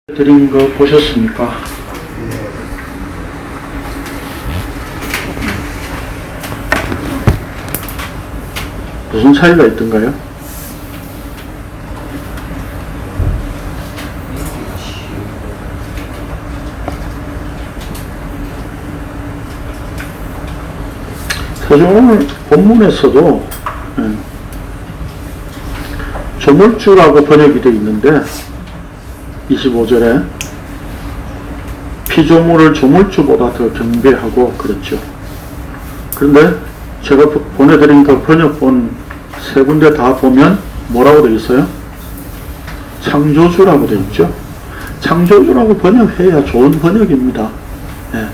드린 거 보셨습니까? 무슨 차이가 있던가요? 사실 오늘 본문에서도 조물주라고 번역이 되어 있는데 25절에 피조물을 조물주보다 더 경배하고 그렇죠. 그런데 제가 보내드린 그 번역본 세 군데 다 보면 뭐라고 되어 있어요? 창조주라고 되어 있죠. 창조주라고 번역해야 좋은 번역입니다. 예.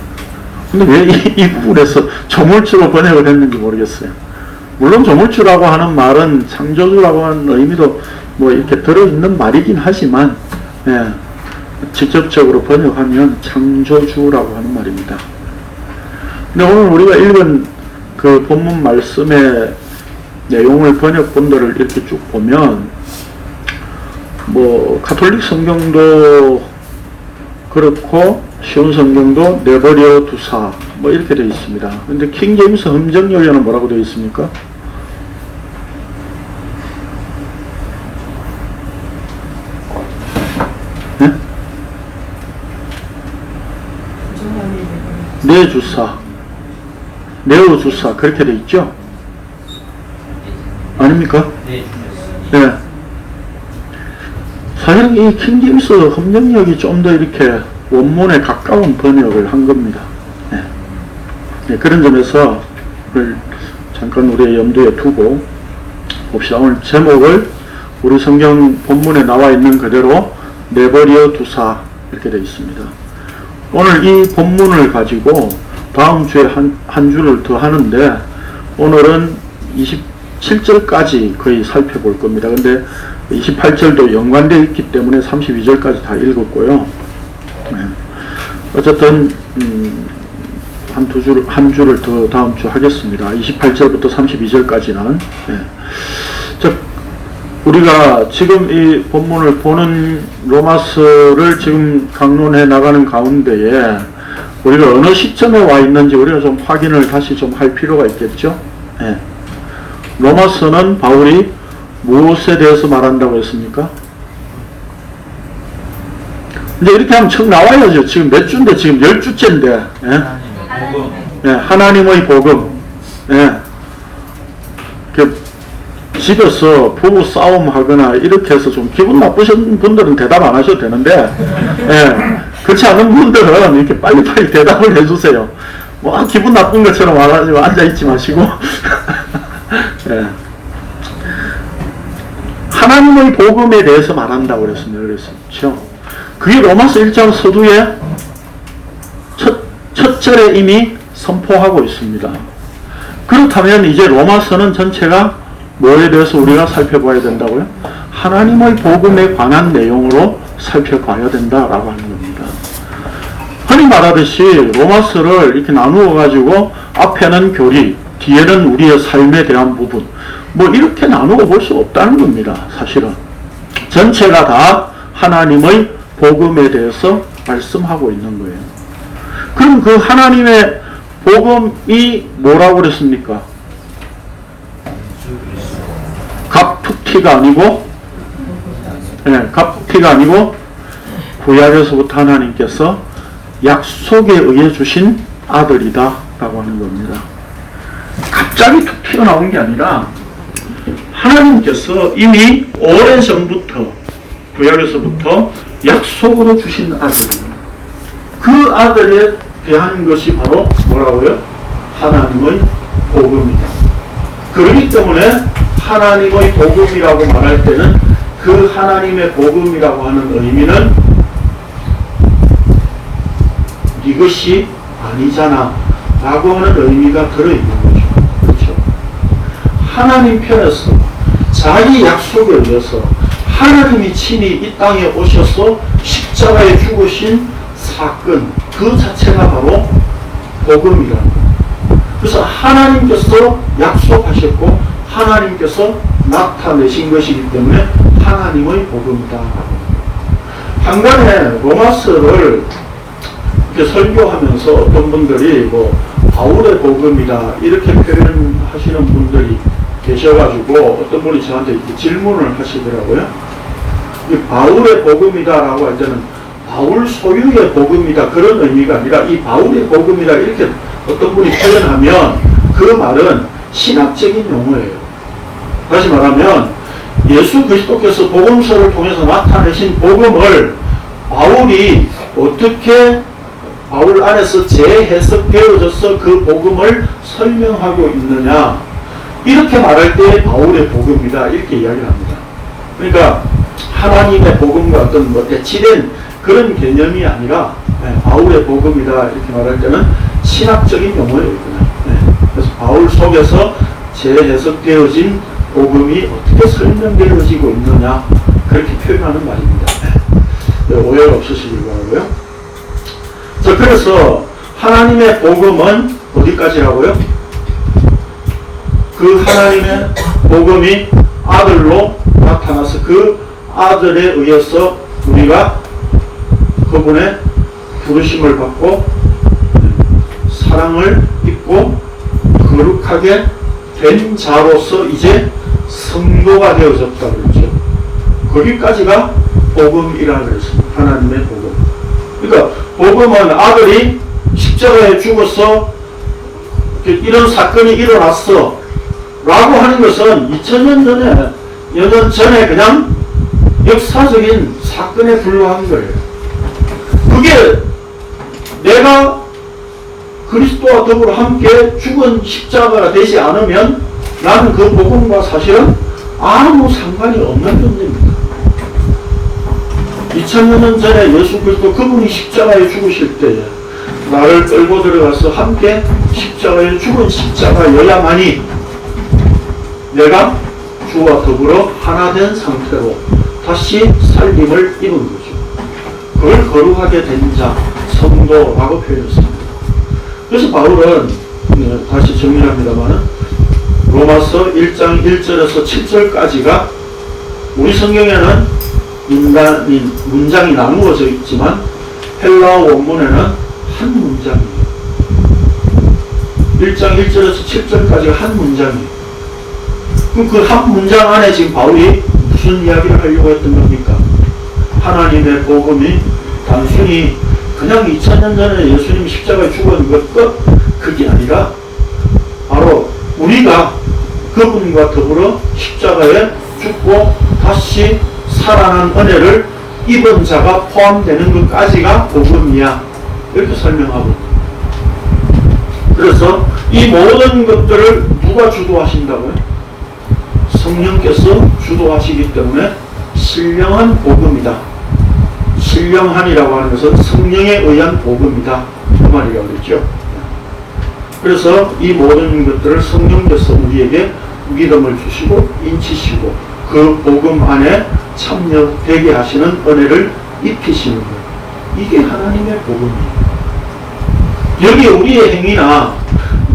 근데 왜 이 부분에서 조물주로 번역을 했는지 모르겠어요. 물론 조물주라고 하는 말은 창조주라고 하는 의미도 뭐 이렇게 들어있는 말이긴 하지만 예, 직접적으로 번역하면 창조주라고 하는 말입니다. 근데 오늘 우리가 읽은 그 본문 말씀의 내용을 번역본들을 이렇게 쭉 보면 뭐 가톨릭 성경도 그렇고 쉬운 성경도 내버려 두사 뭐 이렇게 되어 있습니다. 근데 킹제임스 흠정역에는 뭐라고 되어 있습니까? 네? 내주사, 내어주사 그렇게 되어 있죠? 아닙니까? 네. 사실은 이 킹제임스 흠정역이 좀 더 이렇게 원문에 가까운 번역을 한 겁니다. 네. 네, 그런 점에서 잠깐 우리의 염두에 두고 봅시다. 오늘 제목을 우리 성경 본문에 나와 있는 그대로 내버려 두사 이렇게 되어 있습니다. 오늘 이 본문을 가지고 다음 주에 한 주를 더 하는데 오늘은 27절까지 거의 살펴볼 겁니다. 근데 28절도 연관되어 있기 때문에 32절까지 다 읽었고요. 네. 어쨌든 한 주를 더 다음 주 하겠습니다. 28절부터 32절까지는 네. 우리가 지금 이 본문을 보는 로마서를 지금 강론해 나가는 가운데에 우리가 어느 시점에 와 있는지 우리가 좀 확인을 다시 좀 할 필요가 있겠죠. 네. 로마서는 바울이 무엇에 대해서 말한다고 했습니까? 이제 이렇게 하면 척 나와야죠. 지금 몇 주인데 지금 10주째인데 예? 예, 하나님의 복음 예. 집에서 부부 싸움 하거나 이렇게 해서 좀 기분 나쁘신 분들은 대답 안 하셔도 되는데 예. 그렇지 않은 분들은 이렇게 빨리빨리 대답을 해주세요. 뭐 기분 나쁜 것처럼 와가지고 앉아있지 마시고 예. 하나님의 복음에 대해서 말한다고 그랬습니다. 그랬었죠. 그게 로마서 1장 서두에 첫 절에 이미 선포하고 있습니다. 그렇다면 이제 로마서는 전체가 뭐에 대해서 우리가 살펴봐야 된다고요? 하나님의 복음에 관한 내용으로 살펴봐야 된다라고 하는 겁니다. 흔히 말하듯이 로마서를 이렇게 나누어 가지고 앞에는 교리, 뒤에는 우리의 삶에 대한 부분 뭐 이렇게 나누어 볼 수 없다는 겁니다. 사실은 전체가 다 하나님의 복음에 대해서 말씀하고 있는 거예요. 그럼 그 하나님의 복음이 뭐라고 그랬습니까? 갑툭튀가 아니고 갑툭튀가 아니고 구약에서부터 하나님께서 약속에 의해 주신 아들이다 라고 하는 겁니다. 갑자기 툭 튀어나온 게 아니라 하나님께서 이미 오래전부터 구약에서부터 약속으로 주신 아들입니다. 그 아들에 대한 것이 바로 뭐라고요? 하나님의 복음이다. 그렇기 때문에 하나님의 복음이라고 말할 때는 그 하나님의 복음이라고 하는 의미는 이것이 아니잖아 라고 하는 의미가 들어있는 거죠. 그렇죠? 하나님 편에서 자기 약속에 의해서 하나님이 친히 이 땅에 오셔서 십자가에 죽으신 사건 그 자체가 바로 복음이라는 거예요. 그래서 하나님께서 약속하셨고 하나님께서 나타내신 것이기 때문에 하나님의 복음이다. 한간에 로마서를 이렇게 설교하면서 어떤 분들이 뭐 바울의 복음이다 이렇게 표현하시는 분들이 계셔가지고 어떤 분이 저한테 이렇게 질문을 하시더라고요. 이 바울의 복음이다라고 할 때는 바울 소유의 복음이다 그런 의미가 아니라 이 바울의 복음이다 이렇게 어떤 분이 표현하면 그 말은 신학적인 용어예요. 다시 말하면 예수 그리스도께서 복음서를 통해서 나타내신 복음을 바울이 어떻게 바울 안에서 재해석되어져서 그 복음을 설명하고 있느냐 이렇게 말할 때 바울의 복음이다 이렇게 이야기를 합니다. 그러니까 하나님의 복음과 어떤 뭐 대치된 그런 개념이 아니라 바울의 복음이다 이렇게 말할 때는 신학적인 용어예요. 그래서 바울 속에서 재해석되어진 복음이 어떻게 설명되어지고 있느냐 그렇게 표현하는 말입니다. 오해가 없으시길 바라고요. 자, 그래서 하나님의 복음은 어디까지라고요? 그 하나님의 복음이 아들로 나타나서 그 아들에 의해서 우리가 그분의 부르심을 받고 사랑을 입고 거룩하게 된 자로서 이제 성도가 되어졌다고 그랬죠. 거기까지가 복음이라고 그랬습니다. 하나님의 복음. 그러니까 복음은 아들이 십자가에 죽어서 이런 사건이 일어났어 라고 하는 것은 2000년 전에 여년 전에 그냥 역사적인 사건에 불과한 거예요. 그게 내가 그리스도와 더불어 함께 죽은 십자가가 되지 않으면 나는 그 복음과 사실은 아무 상관이 없는 존재입니다. 2000년 전에 예수 그리스도 그분이 십자가에 죽으실 때에 나를 끌고 들어가서 함께 십자가에 죽은 십자가여야만이 내가 주와 더불어 하나 된 상태로 다시 살림을 입은 거죠. 그걸 거룩하게 된 자, 성도라고 표현했습니다. 그래서 바울은 다시 정리합니다만 로마서 1장 1절에서 7절까지가 우리 성경에는 문장이 나누어져 있지만 헬라어 원문에는 한 문장이에요. 1장 1절에서 7절까지가 한 문장이에요. 그럼 그 한 문장 안에 지금 바울이 무슨 이야기를 하려고 했던 겁니까? 하나님의 복음이 단순히 그냥 2000년 전에 예수님이 십자가에 죽은 것 끝 그게 아니라 바로 우리가 그분과 더불어 십자가에 죽고 다시 살아난 은혜를 입은 자가 포함되는 것까지가 복음이야 이렇게 설명하고 그래서 이 모든 것들을 누가 주도하신다고요? 성령께서 주도하시기 때문에 신령한 복음이다. 신령한이라고 하는 것은 성령에 의한 복음이다. 그 말이라고 그랬죠. 그래서 이 모든 것들을 성령께서 우리에게 믿음을 주시고 인치시고 그 복음 안에 참여되게 하시는 은혜를 입히시는 것. 이게 하나님의 복음이에요. 여기에 우리의 행위나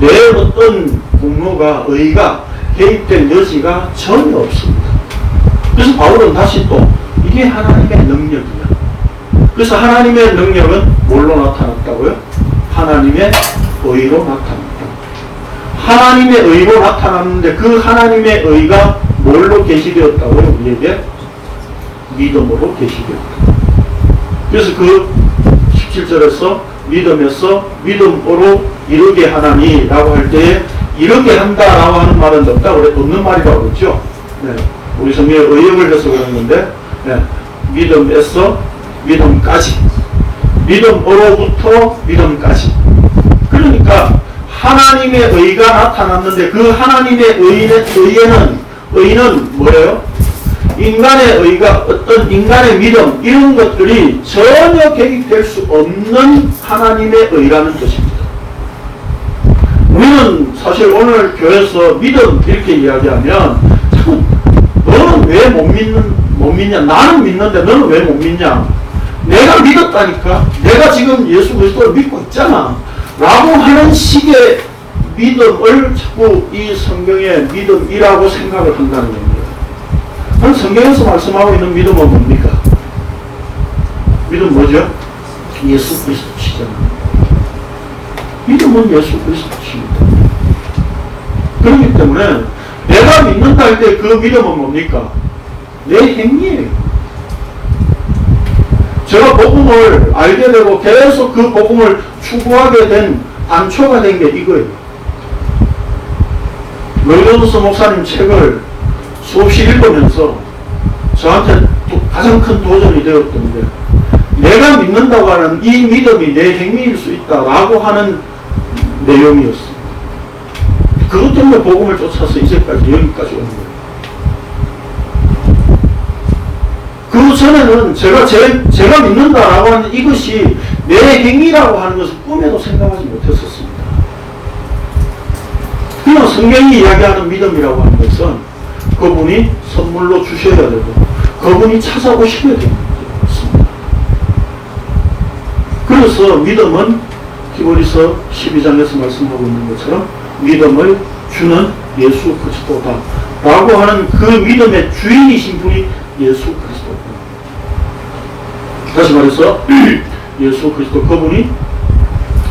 내 어떤 공로가 의가 개입될 여지가 전혀 없습니다. 그래서 바울은 다시 또 이게 하나님의 능력이야. 그래서 하나님의 능력은 뭘로 나타났다고요? 하나님의 의로 나타났다. 하나님의 의로 나타났는데 그 하나님의 의가 뭘로 계시되었다고요? 우리에게 믿음으로 계시되었다. 그래서 그 17절에서 믿음에서 믿음으로 이르게 하나니 라고 할 때에 이렇게 한다라고 하는 말은 없는 말이라고 그랬죠. 네. 우리 성경에 의역을 해서 그러는데 믿음에서 믿음까지 믿음으로부터 믿음까지 그러니까 하나님의 의가 나타났는데 그 하나님의 의는 뭐예요? 인간의 의가 어떤 인간의 믿음 이런 것들이 전혀 개입될 수 없는 하나님의 의라는 뜻입니다. 우리는 사실 오늘 교회에서 믿음 이렇게 이야기하면 너는 왜 못 믿냐? 나는 믿는데 너는 왜 못 믿냐? 내가 믿었다니까. 내가 지금 예수 그리스도를 믿고 있잖아. 라고 하는 식의 믿음을 자꾸 이 성경의 믿음이라고 생각을 한다는 겁니다. 그럼 성경에서 말씀하고 있는 믿음은 뭡니까? 믿음 뭐죠? 예수 그리스도시잖아요. 믿음은 예수 그리스도십니다. 그렇기 때문에 내가 믿는다 할 때 그 믿음은 뭡니까? 내 행위예요. 제가 복음을 알게 되고 계속 그 복음을 추구하게 된 단초가 된 게 이거예요. 로이더스 목사님 책을 수없이 읽으면서 저한테 가장 큰 도전이 되었던 게 내가 믿는다고 하는 이 믿음이 내 행위일 수 있다라고 하는 내용이었습니다. 그것 때문에 복음을 쫓아서 이제까지 여기까지 온 거예요. 그 전에는 제가 믿는다라고 하는 이것이 내 행위라고 하는 것을 꿈에도 생각하지 못했었습니다. 그냥 성경이 이야기하는 믿음이라고 하는 것은 그분이 선물로 주셔야 되고 그분이 찾아오셔야 되는 것입니다. 그래서 믿음은 히브리서 12장에서 말씀하고 있는 것처럼 믿음을 주는 예수 그리스도다 라고 하는 그 믿음의 주인이신 분이 예수 그리스도입니다. 다시 말해서 예수 그리스도 그분이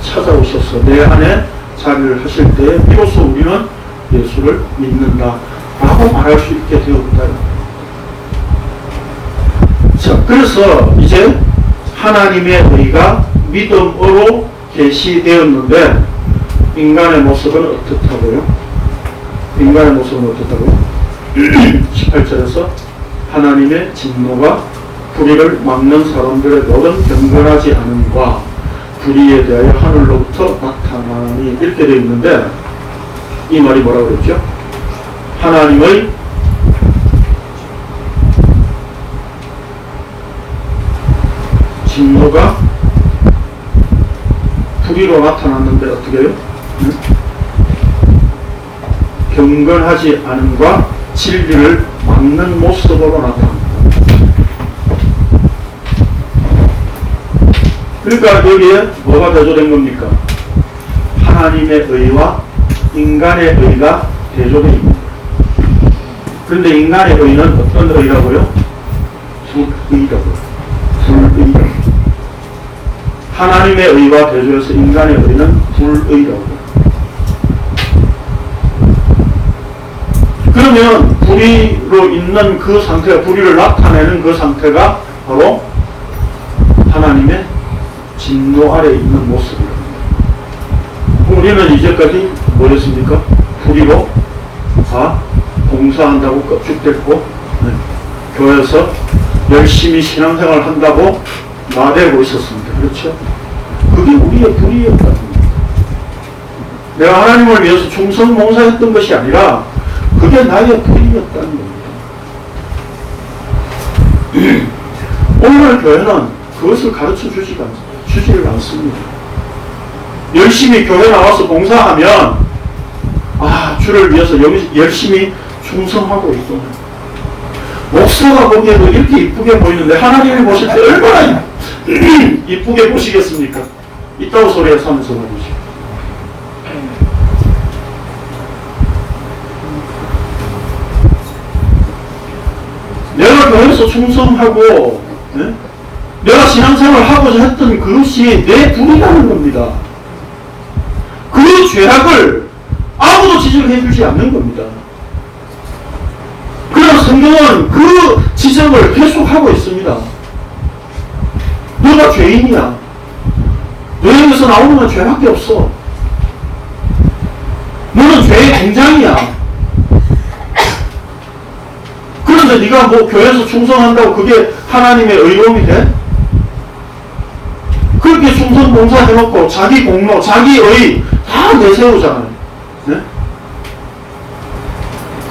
찾아오셔서 내 안에 자리를 하실 때에 비로소 우리는 예수를 믿는다 라고 말할 수 있게 되었다. 자, 그래서 이제 하나님의 의가 믿음으로 계시되었는데 인간의 모습은 어떻다고요? 인간의 모습은 어떻다고요? 18절에서 하나님의 진노가 불의를 막는 사람들의 너는 경건하지 않음과 불의에 대하여 하늘로부터 나타나니 이렇게 되어 있는데 이 말이 뭐라고 그랬죠? 하나님의 진노가 불의로 나타났는데 어떻게 해요? 경건하지 않음과 진리를 막는 모습으로 나타납니다. 그러니까 여기에 뭐가 대조된 겁니까? 하나님의 의와 인간의 의가 대조되어 있는 거예요. 그런데 인간의 의는 어떤 의라고요? 불의라고요. 불의. 하나님의 의와 대조해서 인간의 의는 불의라고요. 그러면 불의로 있는 그 상태가, 불의를 나타내는 그 상태가 바로 하나님의 진노 아래에 있는 모습입니다. 우리는 이제까지 뭐였습니까? 불의로 봉사한다고 껍죽댔고 교회에서 열심히 신앙생활을 한다고 나대고 있었습니다. 그렇죠? 그게 우리의 불의였다는 겁니다. 내가 하나님을 위해서 충성 봉사했던 것이 아니라 그게 나의 불의였다는 겁니다. 오늘 교회는 그것을 가르쳐 주지를 않습니다. 열심히 교회 나와서 봉사하면 주를 위해서 열심히 충성하고 있구나. 목사가 보기에도 이렇게 이쁘게 보이는데 하나님이 보실 때 얼마나 이쁘게 보시겠습니까? 이따구 소리에서 하면서 말이죠. 내가 교회에서 충성하고 내가 신앙생활을 하고자 했던 그것이 내 불이라는 겁니다. 그 죄악을 아무도 지적해 주지 않는 겁니다. 그러나 성경은 그 지적을 계속하고 있습니다. 너가 죄인이야. 너에게서 나오는 건 죄밖에 없어. 너는 죄의 공장이야. 그런데 네가 뭐 교회에서 충성한다고 그게 하나님의 의로움이 돼? 그렇게 충성 봉사해놓고 자기 공로, 자기 의 다 내세우잖아요. 네?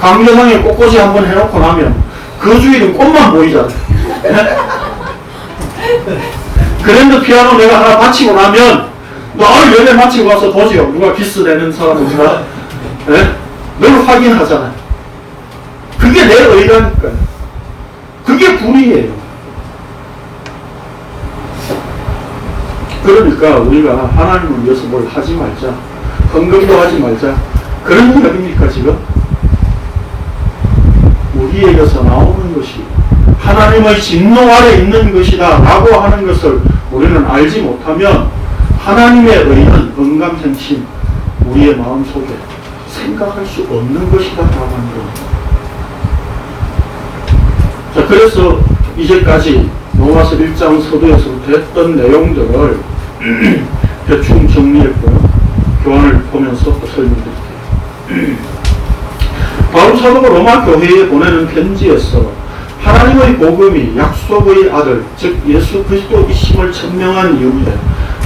강제상에 꽃꽂이 한번 해놓고 나면 그 주일은 꽃만 보이잖아요. 그랜드 피아노 내가 하나 바치고 나면 널 예배 마치고 가서 보지요. 누가 기스 내는 사람인가? 네? 늘 확인하잖아요. 그게 내 의라니까요. 그게 불의예요. 그러니까 우리가 하나님을 위해서 뭘 하지 말자, 헌금도 하지 말자, 그런 이야기입니까 지금? 우리에게서 나오는 것이 하나님의 진노 아래 있는 것이다 라고 하는 것을 우리는 알지 못하면 하나님의 의는 언감생심 우리의 마음속에 생각할 수 없는 것이다 라고 하는 겁니다. 자, 그래서 이제까지 로마서 1장 서두에서부터 했던 내용들을 대충 정리했고요. 교환을 보면서 또 설명드릴게요. 바울 사도가 로마 교회에 보내는 편지에서 하나님의 복음이 약속의 아들, 즉 예수 그리스도이심을 천명한 이후에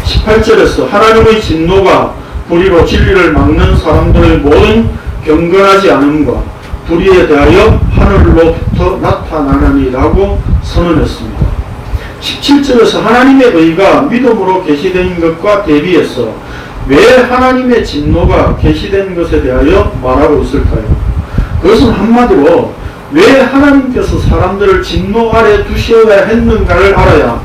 18절에서 하나님의 진노가 불의로 진리를 막는 사람들의 모든 경건하지 않음과 불의에 대하여 하늘로부터 나타나느니라고 선언했습니다. 17절에서 하나님의 의가 믿음으로 계시된 것과 대비해서 왜 하나님의 진노가 계시된 것에 대하여 말하고 있을까요? 그것은 한마디로 왜 하나님께서 사람들을 진노 아래 두셔야 했는가를 알아야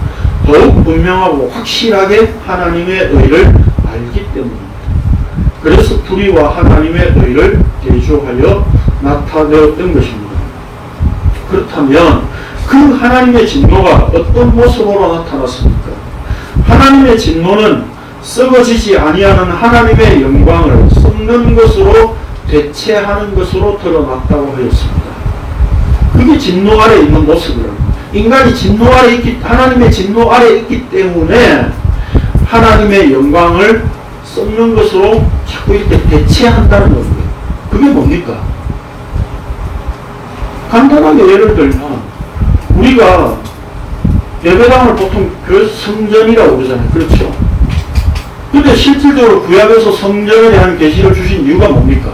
더욱 분명하고 확실하게 하나님의 의를 알기 때문입니다. 그래서 불의와 하나님의 의를 대조하여 나타내었던 것입니다. 그렇다면 그 하나님의 진노가 어떤 모습으로 나타났습니까? 하나님의 진노는 썩어지지 아니하는 하나님의 영광을 썩는 것으로 대체하는 것으로 드러났다고 하였습니다. 그게 진노 아래 있는 모습이라고. 인간이 진노 아래 하나님의 진노 아래 있기 때문에 하나님의 영광을 썩는 것으로 자꾸 이렇게 대체한다는 겁니다. 그게 뭡니까? 간단하게 예를 들면 우리가 예배당을 보통 그 성전이라고 그러잖아요. 그렇죠? 근데 실질적으로 구약에서 성전에 대한 계시를 주신 이유가 뭡니까?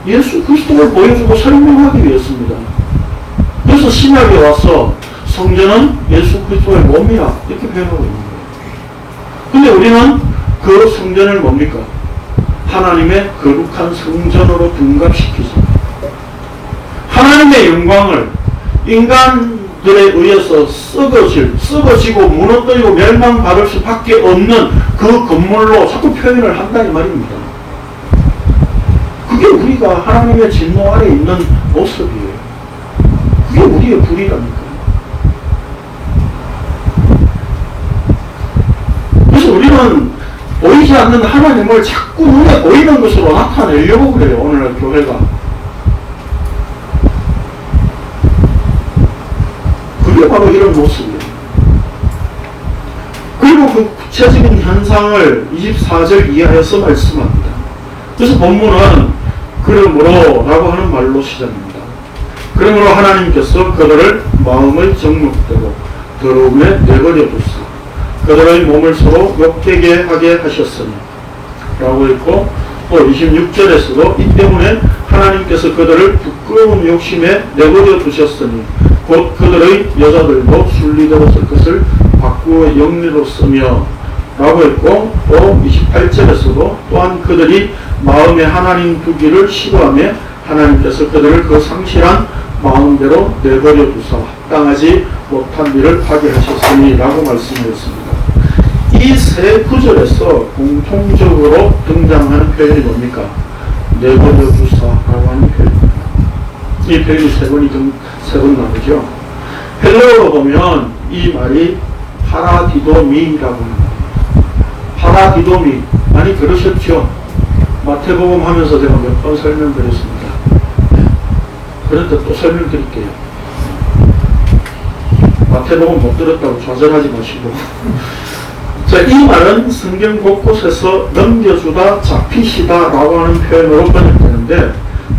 예수 그리스도를 보여주고 설명하기 위해서입니다. 그래서 신약에 와서 성전은 예수 그리스도의 몸이라 이렇게 표현하고 있는 거예요. 근데 우리는 그 성전을 뭡니까? 하나님의 거룩한 성전으로 둔갑시키죠. 하나님의 영광을 인간들에 의해서 썩어지고 무너뜨리고 멸망받을 수밖에 없는 그 건물로 자꾸 표현을 한다 이 말입니다. 그게 우리가 하나님의 진노 아래 있는 모습이에요. 그게 우리의 불의라니까요. 그래서 우리는 보이지 않는 하나님을 자꾸 눈에 보이는 것으로 나타내려고 그래요. 오늘날 교회가. 그게 바로 이런 모습이에요. 그리고 그 구체적인 현상을 24절 이하에서 말씀합니다. 그래서 본문은 그러므로 라고 하는 말로 시작합니다. 그러므로 하나님께서 그들을 마음의 정욕대로 더러움에 내버려 두사 그들의 몸을 서로 욕되게 하게 하셨으니 라고 했고, 또 26절에서도 이 때문에 하나님께서 그들을 부끄러운 욕심에 내버려 두셨으니 곧 그들의 여자들도 순리대로 쓸 것을 바꾸어 영리로 쓰며 라고 했고, 또 28절에서도 또한 그들이 마음에 하나님 두기를 싫어하며 하나님께서 그들을 그 상실한 마음대로 내버려 두사 합당하지 못한 일을 하게 하셨으니 라고 말씀하셨습니다. 이 세 구절에서 공통적으로 등장하는 표현이 뭡니까? 내버려 두사라고 하는 표현입니다. 이 표현이 세 번 나오죠. 헬라어로 보면 이 말이 파라디도미라고 합니다. 파라디도미 많이 들으셨죠? 마태복음 하면서 제가 몇 번 설명드렸습니다. 그런데 또 설명드릴게요. 마태복음 못 들었다고 좌절하지 마시고. 자, 이 말은 성경 곳곳에서 넘겨주다, 잡히시다 라고 하는 표현으로 번역되는데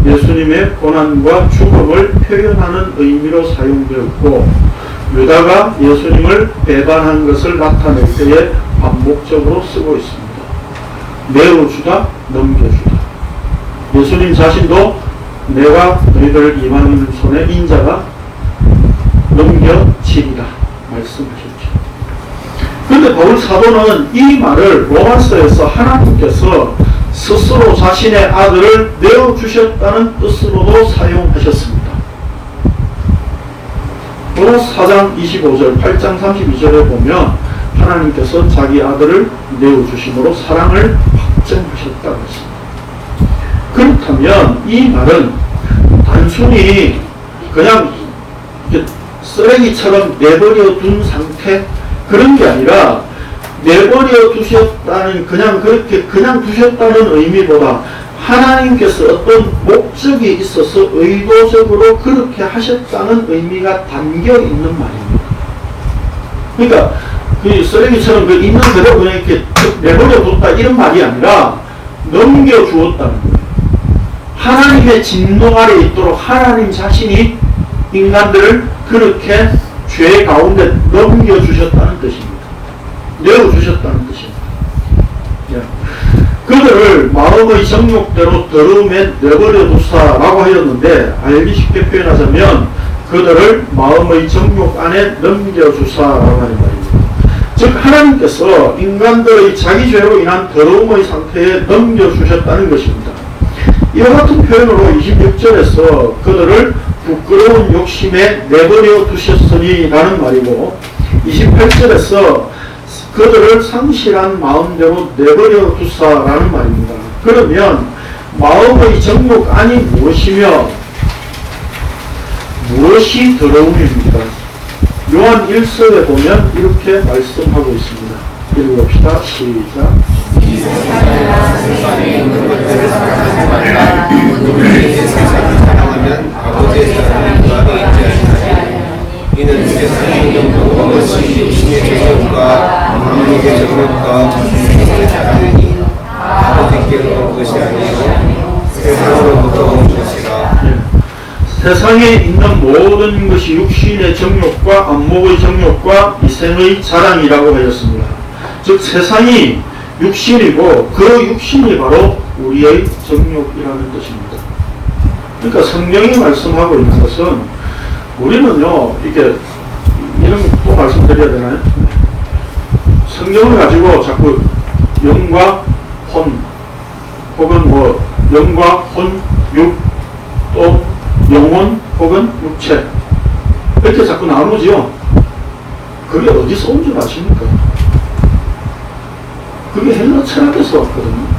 예수님의 고난과 죽음을 표현하는 의미로 사용되었고, 유다가 예수님을 배반한 것을 나타낼 때에 반복적으로 쓰고 있습니다. 내어주다, 넘겨주다. 예수님 자신도 내가 너희들 이방인 손에 인자가 넘겨지리라 말씀하셨죠. 그런데 바울 사도는 이 말을 로마서에서 하나님께서 스스로 자신의 아들을 내어주셨다는 뜻으로도 사용하셨습니다. 로마서 4장 25절, 8장 32절에 보면 하나님께서 자기 아들을 내어주심으로 사랑을 확증하셨다고 했습니다. 그렇다면 이 말은 단순히 그냥 쓰레기처럼 내버려 둔 상태, 그런 게 아니라 내버려 두셨다는, 그냥 그렇게 그냥 두셨다는 의미보다 하나님께서 어떤 목적이 있어서 의도적으로 그렇게 하셨다는 의미가 담겨 있는 말입니다. 그러니까 그 쓰레기처럼 그 있는 그대로 그냥 이렇게 내버려 뒀다 이런 말이 아니라 넘겨주었다는 거예요. 하나님의 진노 아래 있도록 하나님 자신이 인간들을 그렇게 죄 가운데 넘겨주셨다는 뜻입니다. 내어주셨다는 뜻입니다. 그들을 마음의 정욕대로 더러움에 내버려 두사라고 하였는데, 알기 쉽게 표현하자면 그들을 마음의 정욕 안에 넘겨주사라고 하는 말입니다. 즉 하나님께서 인간들의 자기 죄로 인한 더러움의 상태에 넘겨주셨다는 것입니다. 이와 같은 표현으로 26절에서 그들을 부끄러운 욕심에 내버려 두셨으니 라는 말이고, 28절에서 그들을 상실한 마음대로 내버려 두사라는 말입니다. 그러면 마음의 정욕 안이 무엇이며 무엇이 더러움입니까? 요한 1서에 보면 이렇게 말씀하고 있습니다. 읽어봅시다. 시작. 이는 세상의 영광과 것이 육신의 정욕과 만민의 정욕과 세상의 자랑이니 아버지께로 온 것이 아니요 세상으로부터 온 것이라. 세상에 있는 모든 것이 육신의 정욕과 안목의 정욕과 이생의 자랑이라고 하였습니다. 즉 세상이 육신이고 그 육신이 바로 우리의 정욕이라는 뜻입니다. 그러니까 성경이 말씀하고 있는 것은, 우리는요, 이렇게, 이런 또 말씀드려야 되나요? 성경을 가지고 자꾸 영과 혼, 혹은 뭐, 영과 혼, 육, 또 영혼, 혹은 육체, 이렇게 자꾸 나누죠. 그게 어디서 온 줄 아십니까? 그게 헬라 철학에서 왔거든요.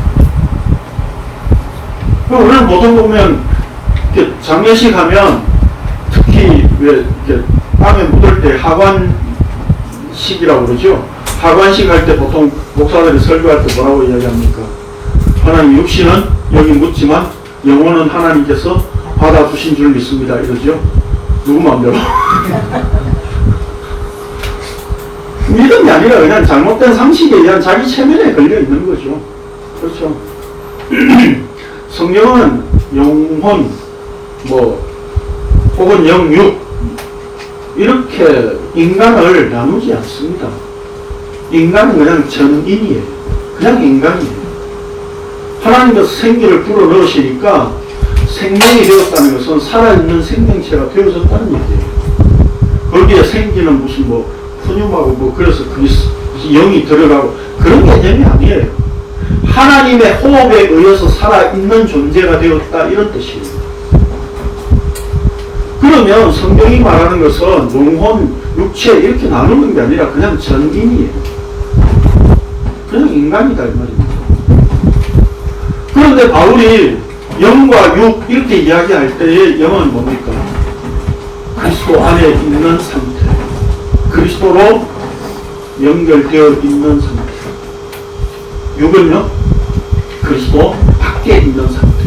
우리는 보통 보면, 이렇게 장례식 하면, 특히 왜 이렇게 땀에 묻을 때 하관식이라고 그러죠. 하관식 할 때 보통 목사들이 설교할 때 뭐라고 이야기합니까? 하나님 육신은 여기 묻지만 영혼은 하나님께서 받아주신 줄 믿습니다. 이러죠. 누구 마음대로. 믿음이 아니라 그냥 잘못된 상식에 의한 자기 체면에 걸려 있는 거죠. 그렇죠. 성경은 영혼, 혹은 영육, 이렇게 인간을 나누지 않습니다. 인간은 그냥 전인이에요. 그냥 인간이에요. 하나님께서 생기를 불어넣으시니까 생명이 되었다는 것은 살아있는 생명체가 되어졌다는 얘기예요. 거기에 생기는 무슨 푸념하고 그래서 그게 영이 들어가고 그런 개념이 아니에요. 하나님의 호흡에 의해서 살아있는 존재가 되었다, 이런 뜻이에요. 그러면 성경이 말하는 것은 영혼, 육체 이렇게 나누는 게 아니라 그냥 전인이에요. 그냥 인간이다, 이 말입니다. 그런데 바울이 영과 육 이렇게 이야기할 때의 영은 뭡니까? 그리스도 안에 있는 상태, 그리스도로 연결되어 있는 상태. 육은요, 그리스도 밖에 있는 상태.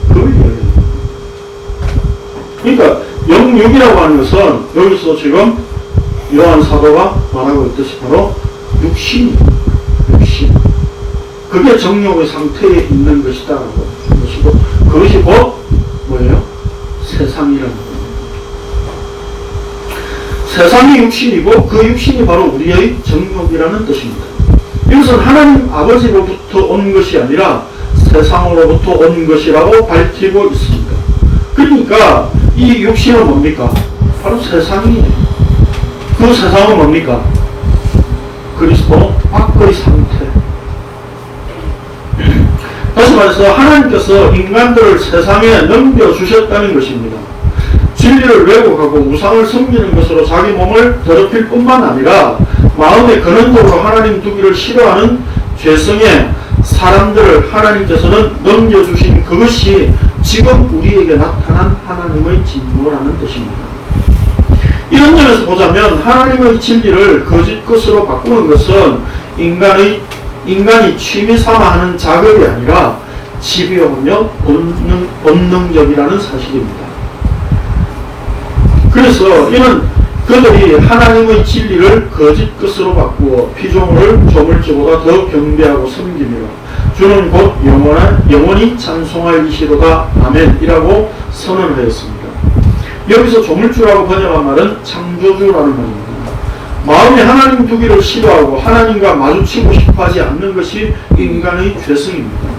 그걸 이야기해요. 그러니까 영육이라고 하는 것은 여기서 지금 요한 사도가 말하고 있듯이 바로 육신. 그게 정욕의 상태에 있는 것이다 라고 하는 것이고, 그것이 곧 뭐예요? 세상이라는 거예요. 세상이 육신이고 그 육신이 바로 우리의 정욕이라는 뜻입니다. 이것은 하나님 아버지로부터 온 것이 아니라 세상으로부터 온 것이라고 밝히고 있습니다. 그러니까 이 육신은 뭡니까? 바로 세상이에요. 그 세상은 뭡니까? 그리스도 밖의 상태. 다시 말해서 하나님께서 인간들을 세상에 넘겨주셨다는 것입니다. 진리를 왜곡하고 우상을 섬기는 것으로 자기 몸을 더럽힐 뿐만 아니라 마음에 근원적으로 하나님 두기를 싫어하는 죄성에 사람들을 하나님께서는 넘겨주신 그것이 지금 우리에게 나타난 하나님의 진노라는 뜻입니다. 이런 점에서 보자면 하나님의 진리를 거짓 것으로 바꾸는 것은 인간이 취미 삼아 하는 작업이 아니라 집요하며 본능적이라는 사실입니다. 그래서 이는 그들이 하나님의 진리를 거짓 것으로 바꾸어 피조물을 조물주보다 더 경배하고 섬기며 주는 곧 영원히 찬송할 이시로다 아멘이라고 선언하였습니다. 여기서 조물주라고 번역한 말은 창조주라는 말입니다. 마음에 하나님 두기를 싫어하고 하나님과 마주치고 싶어하지 않는 것이 인간의 죄성입니다.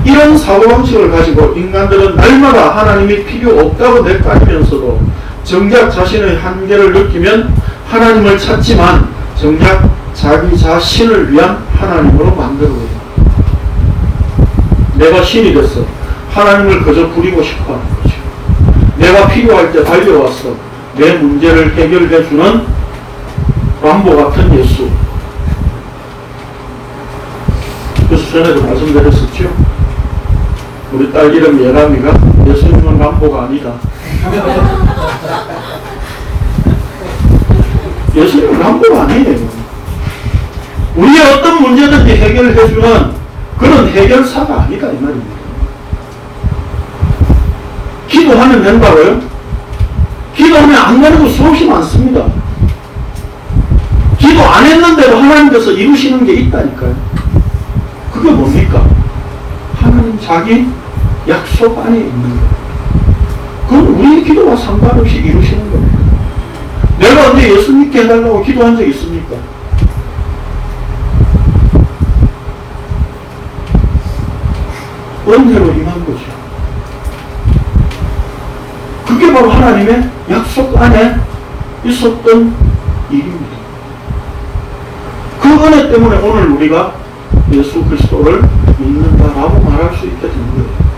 이런 사고방식을 가지고 인간들은 날마다 하나님이 필요 없다고 내까지면서도 정작 자신의 한계를 느끼면 하나님을 찾지만 정작 자기 자신을 위한 하나님으로 만들어요. 내가 신이 됐어. 하나님을 그저 부리고 싶어하는 거죠. 내가 필요할 때 달려와서 내 문제를 해결해주는 람보 같은 예수. 그래서 전에도 말씀드렸었죠. 우리 딸 이름 예람이가 예수님은 람보가 아니다. 예수님은 람보가 아니에요. 우리의 어떤 문제든지 해결해주는 그런 해결사가 아니다 이 말입니다. 기도하면 된다고요? 기도하면 안 되는 거 수없이 많습니다. 기도 안 했는데도 하나님께서 이루시는 게 있다니까요. 그게 뭡니까? 하나님 자기 약속 안에 있는 거예요. 그건 우리의 기도와 상관없이 이루시는 겁니다. 내가 언제 예수 믿게 해달라고 기도한 적 있습니까? 은혜로 임한 거죠. 그게 바로 하나님의 약속 안에 있었던 일입니다. 그 은혜 때문에 오늘 우리가 예수 그리스도를 믿는다라고 말할 수 있게 된 거예요.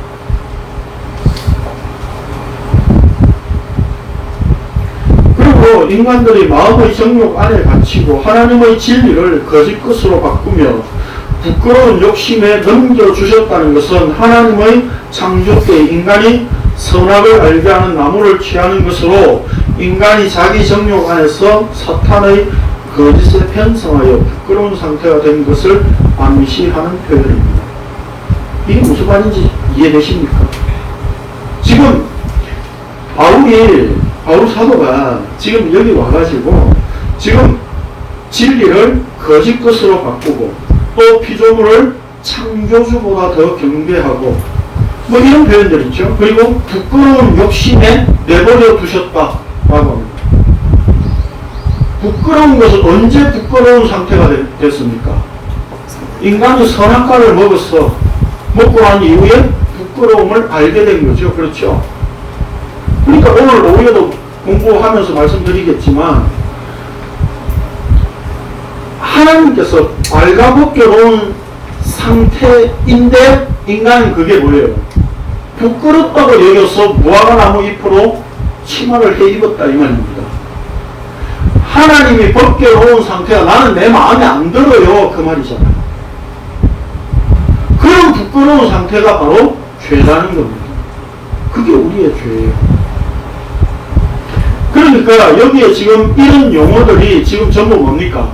그리고 인간들이 마음의 정욕 안에 갇히고 하나님의 진리를 거짓 것으로 바꾸며 부끄러운 욕심에 넘겨주셨다는 것은 하나님의 창조 때 인간이 선악을 알게 하는 나무를 취하는 것으로 인간이 자기 정욕 안에서 사탄의 거짓에 편성하여 부끄러운 상태가 된 것을 암시하는 표현입니다. 이게 무슨 말인지 이해되십니까? 지금 바울 사도가 지금 여기 와가지고 지금 진리를 거짓 것으로 바꾸고 또 피조물을 창조주보다 더 경배하고 뭐 이런 표현들 있죠. 그리고 부끄러운 욕심에 내버려 두셨다라고 합니다. 부끄러운 것은 언제 부끄러운 상태가 됐습니까? 인간이 선악과를 먹고 난 이후에 부끄러움을 알게 된 거죠. 그렇죠? 그러니까 오늘 오후에도 공부하면서 말씀드리겠지만 하나님께서 발가벗겨 놓은 상태인데 인간은 그게 뭐예요? 부끄럽다고 여겨서 무화과나무 잎으로 치마를 해 입었다 이 말입니다. 하나님이 벗겨놓은 상태가 나는 내 마음에 안 들어요 그 말이잖아요. 그런 부끄러운 상태가 바로 죄라는 겁니다. 그게 우리의 죄예요. 그러니까 여기에 지금 이런 용어들이 지금 전부 뭡니까?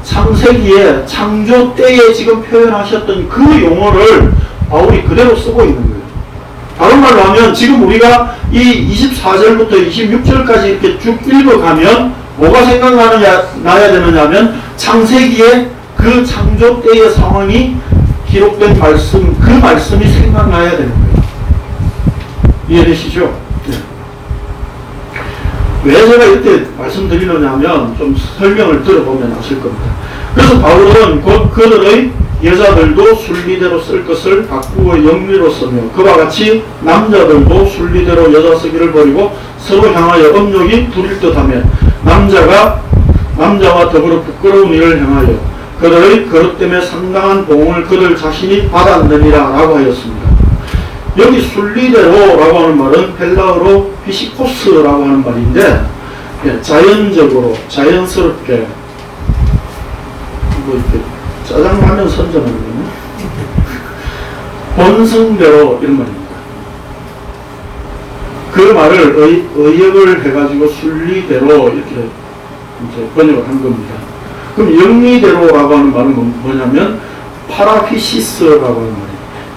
창세기에 창조 때에 지금 표현하셨던 그 용어를 바울이 그대로 쓰고 있는 거예요. 다른 말로 하면 지금 우리가 이 24절부터 26절까지 이렇게 쭉 읽어가면 뭐가 생각나야 되느냐 하면 창세기에 그 창조 때의 상황이 기록된 말씀, 그 말씀이 생각나야 되는 거예요. 이해되시죠? 네. 왜 제가 이렇게 말씀드리느냐 하면 좀 설명을 들어보면 아실 겁니다. 그래서 바울은 곧 그들의 여자들도 순리대로 쓸 것을 바꾸어 영리로 쓰며 그와 같이 남자들도 순리대로 여자 쓰기를 버리고 서로 향하여 음욕이 부릴 듯하며 남자와 더불어 부끄러운 일을 향하여 그들의 그릇 때문에 상당한 보응을 그들 자신이 받았느니라 라고 하였습니다. 여기 순리대로라고 하는 말은 헬라어로 피시코스라고 하는 말인데 자연적으로 자연스럽게 뭐 이렇게 짜장라면 선전하는 거는 본성대로 이런 말입니다. 그 말을 의역을 해가지고 순리대로 이렇게 이제 번역을 한 겁니다. 그럼 영리대로라고 하는 말은 뭐냐면 파라피시스라고 하는 말이에요.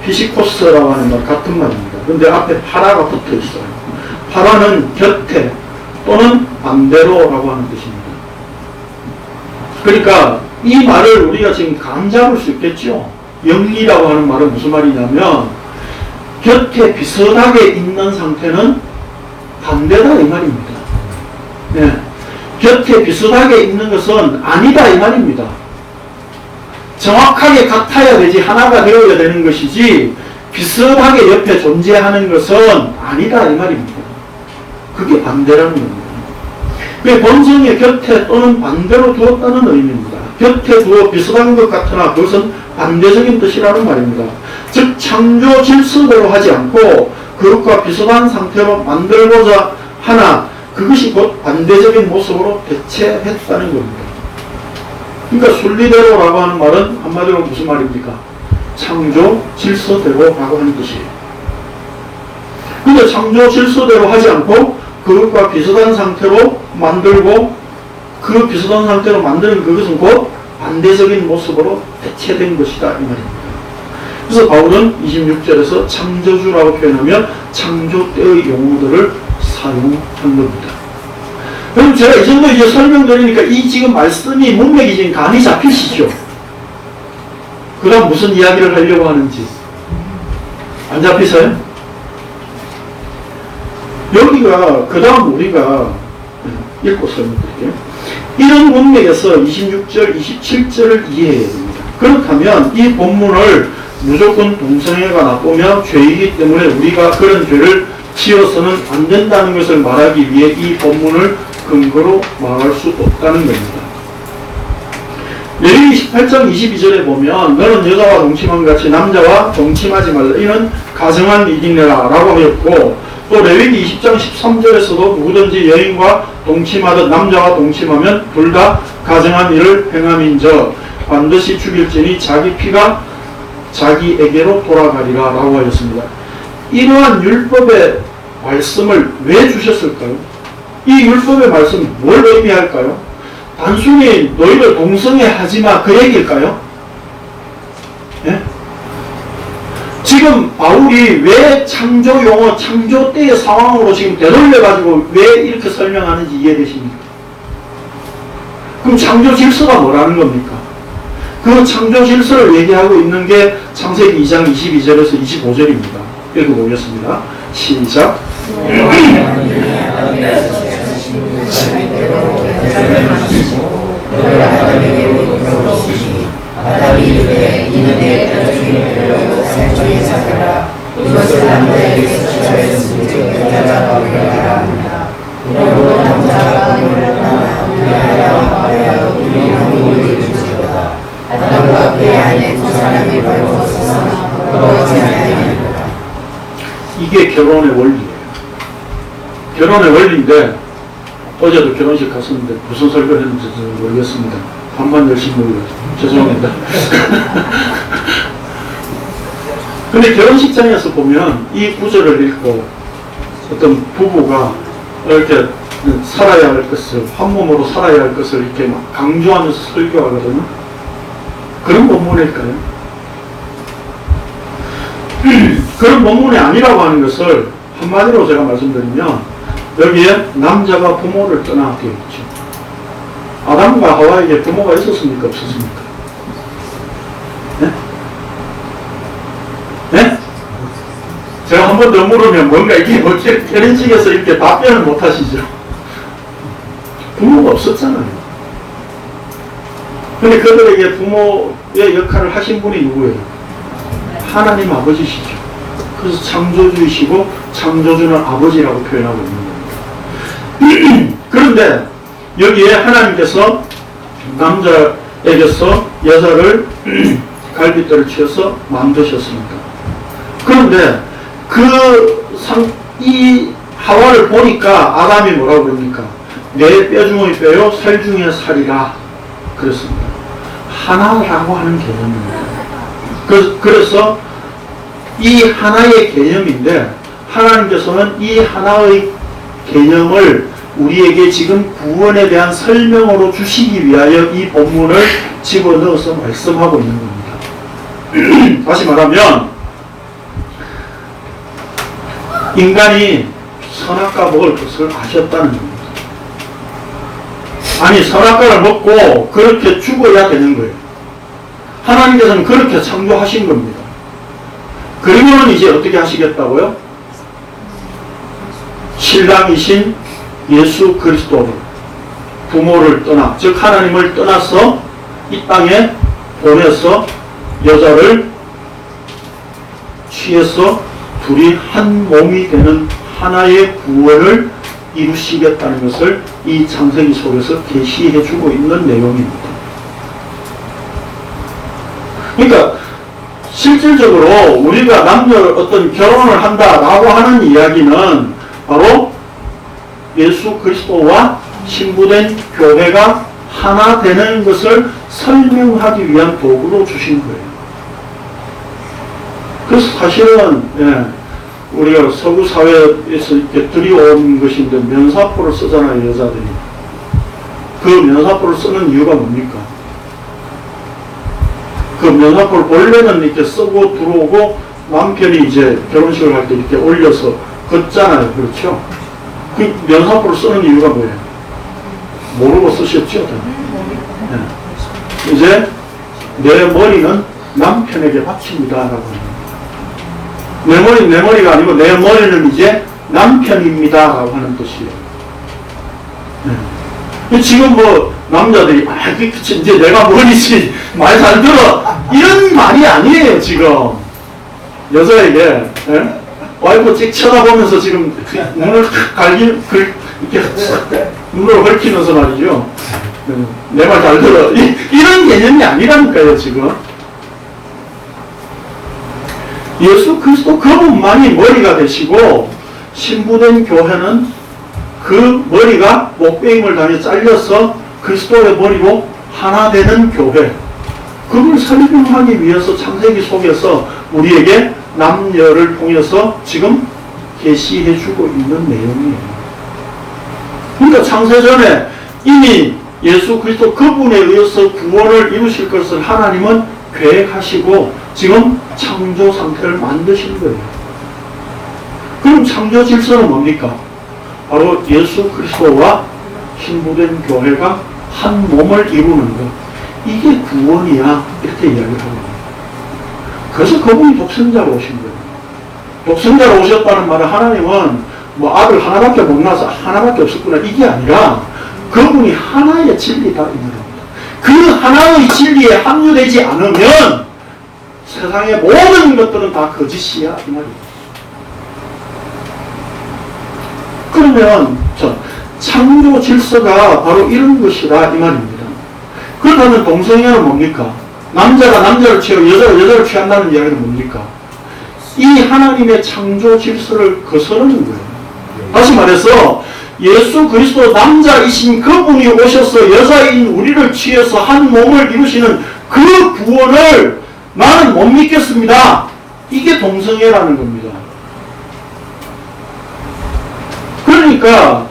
피시코스라고 하는 말 같은 말입니다. 근데 앞에 파라가 붙어 있어요. 파라는 곁에 또는 반대로라고 하는 뜻입니다. 그러니까 이 말을 우리가 지금 감 잡을 수 있겠죠. 영리라고 하는 말은 무슨 말이냐면 곁에 비슷하게 있는 상태는 반대다 이 말입니다. 네. 곁에 비슷하게 있는 것은 아니다 이 말입니다. 정확하게 같아야 되지 하나가 되어야 되는 것이지 비슷하게 옆에 존재하는 것은 아니다 이 말입니다. 그게 반대라는 겁니다. 그 본성의 곁에 또는 반대로 두었다는 의미입니다. 곁에 두어 비슷한 것 같으나 그것은 반대적인 뜻이라는 말입니다. 즉 창조 질서대로 하지 않고 그것과 비슷한 상태로 만들고자 하나 그것이 곧 반대적인 모습으로 대체했다는 겁니다. 그러니까 순리대로라고 하는 말은 한마디로 무슨 말입니까? 창조 질서대로라고 하는 뜻이에요. 근데 창조 질서대로 하지 않고 그것과 비슷한 상태로 만들고 그 비슷한 상태로 만드는 그것은 곧 반대적인 모습으로 대체된 것이다 이 말입니다. 그래서 바울은 26절에서 창조주라고 표현하며 창조 때의 용어들을 사용한 겁니다. 그럼 제가 이 정도 이제 설명드리니까 이 지금 말씀이 문맥이 지금 감이 잡히시죠? 그 다음 무슨 이야기를 하려고 하는지 안 잡히세요? 여기가 그 다음 우리가 읽고 설명드릴게요. 이런 문맥에서 26절, 27절을 이해해야 됩니다. 그렇다면 이 본문을 무조건 동성애가 나쁘며 죄이기 때문에 우리가 그런 죄를 지어서는 안 된다는 것을 말하기 위해 이 본문을 근거로 말할 수 없다는 겁니다. 레위기 18장 22절에 보면 너는 여자와 동침함 같이 남자와 동침하지 말라. 이는 가정한 일이니라 라고 하였고 또 레위기 20장 13절에서도 누구든지 여인과 동침하듯 남자와 동침하면 둘 다 가정한 일을 행함인저 반드시 죽일지니 자기 피가 자기에게로 돌아가리라 라고 하였습니다. 이러한 율법의 말씀을 왜 주셨을까요? 이 율법의 말씀 뭘 의미할까요? 단순히 너희들 동성애 하지마 그 얘기일까요? 예? 지금 바울이 왜 창조 용어, 창조 때의 상황으로 지금 되돌려가지고 왜 이렇게 설명하는지 이해되십니까? 그럼 창조 질서가 뭐라는 겁니까? 그 창조 질서를 얘기하고 있는 게 창세기 2장 22절에서 25절입니다. 읽어보겠습니다. 시작. 이게 결혼의 원리예요. 결혼의 원리인데 어제도 결혼식 갔었는데 무슨 설교를 했는지 모르겠습니다. 반만 열심히 모르겠어요. 죄송합니다. 근데 결혼식장에서 보면 이 구절을 읽고 어떤 부부가 이렇게 살아야 할 것을, 한 몸으로 살아야 할 것을 이렇게 막 강조하면서 설교하거든요. 그런 본문일까요? 그런 본문이 아니라고 하는 것을 한마디로 제가 말씀드리면 여기에 남자가 부모를 떠나 되어 있죠. 아담과 하와에게 부모가 있었습니까? 없었습니까? 네? 네? 제가 한 번 더 물으면 뭔가 이게 결혼식에서 이렇게 답변을 못 하시죠. 부모가 없었잖아요. 근데 그들에게 부모의 역할을 하신 분이 누구예요? 하나님 아버지시죠. 그래서 창조주이시고 창조주는 아버지라고 표현하고 있는 겁니다. 그런데 여기에 하나님께서 남자에게서 여자를 갈빗대를 치어서 만드셨습니다. 그런데 이 하와를 보니까 아담이 뭐라고 그럽니까? 내 뼈 중의 뼈요 살 중의 살이라 그랬습니다. 하나라고 하는 개념입니다. 그래서 이 하나의 개념인데 하나님께서는 이 하나의 개념을 우리에게 지금 구원에 대한 설명으로 주시기 위하여 이 본문을 집어넣어서 말씀하고 있는 겁니다. 다시 말하면 인간이 선악과 먹을 것을 아셨다는 겁니다. 아니, 선악과를 먹고 그렇게 죽어야 되는 거예요. 하나님께서는 그렇게 창조하신 겁니다. 그러면 이제 어떻게 하시겠다고요? 신랑이신 예수 그리스도를 부모를 떠나, 즉 하나님을 떠나서 이 땅에 보내서 여자를 취해서 둘이 한 몸이 되는 하나의 구원을 이루시겠다는 것을 이 창세기 속에서 계시해 주고 있는 내용입니다. 그러니까 실질적으로 우리가 남녀 어떤 결혼을 한다라고 하는 이야기는 바로 예수 그리스도와 신부된 교회가 하나 되는 것을 설명하기 위한 도구로 주신 거예요. 그래서 사실은 우리가 서구 사회에서 이렇게 들여온 것인데 면사포를 쓰잖아요, 여자들이. 그 면사포를 쓰는 이유가 뭡니까? 그 면사포를 원래는 이렇게 쓰고 들어오고 남편이 이제 결혼식을 할 때 이렇게 올려서 걷잖아요, 그렇죠? 그 면사포를 쓰는 이유가 뭐예요? 모르고 쓰셨죠? 네. 이제 내 머리는 남편에게 바칩니다 라고 합니다. 내 머리가 아니고 내 머리는 이제 남편입니다 라고 하는 뜻이에요. 네. 지금 뭐 남자들이 이제 내가 머리지 말 잘 들어 이런 말이 아니에요. 지금 여자에게 와이프 찍 쳐다보면서 지금 눈을 이렇게 눈을 헐키면서 말이죠. 내 말 잘 들어 이런 개념이 아니라니까요. 지금 예수 그리스도 그분만이 머리가 되시고 신부된 교회는 그 머리가 목베임을 당해 잘려서 그리스도의 머리로 하나 되는 교회, 그걸 설명하기 위해서 창세기 속에서 우리에게 남녀를 통해서 지금 계시해 주고 있는 내용이에요. 그러니까 창세전에 이미 예수 그리스도 그분에 의해서 구원을 이루실 것을 하나님은 계획하시고 지금 창조 상태를 만드신 거예요. 그럼 창조 질서는 뭡니까? 바로 예수 그리스도와 신부된 교회가 한 몸을 이루는 것. 이게 구원이야. 이렇게 이야기를 하거든요. 그래서 그분이 독생자로 오신 거예요. 독생자로 오셨다는 말은 하나님은 뭐 아들 하나밖에 못 낳아서 하나밖에 없었구나. 이게 아니라 그분이 하나의 진리다. 이 말입니다. 그 하나의 진리에 합류되지 않으면 세상의 모든 것들은 다 거짓이야. 이 말입니다. 그러면 창조 질서가 바로 이런 것이다 이 말입니다. 그렇다면 동성애는 뭡니까? 남자가 남자를 취하고 여자가 여자를 취한다는 이야기는 뭡니까? 이 하나님의 창조 질서를 거스르는 거예요. 다시 말해서 예수 그리스도 남자이신 그분이 오셔서 여자인 우리를 취해서 한 몸을 이루시는 그 구원을 나는 못 믿겠습니다. 이게 동성애라는 겁니다. 그러니까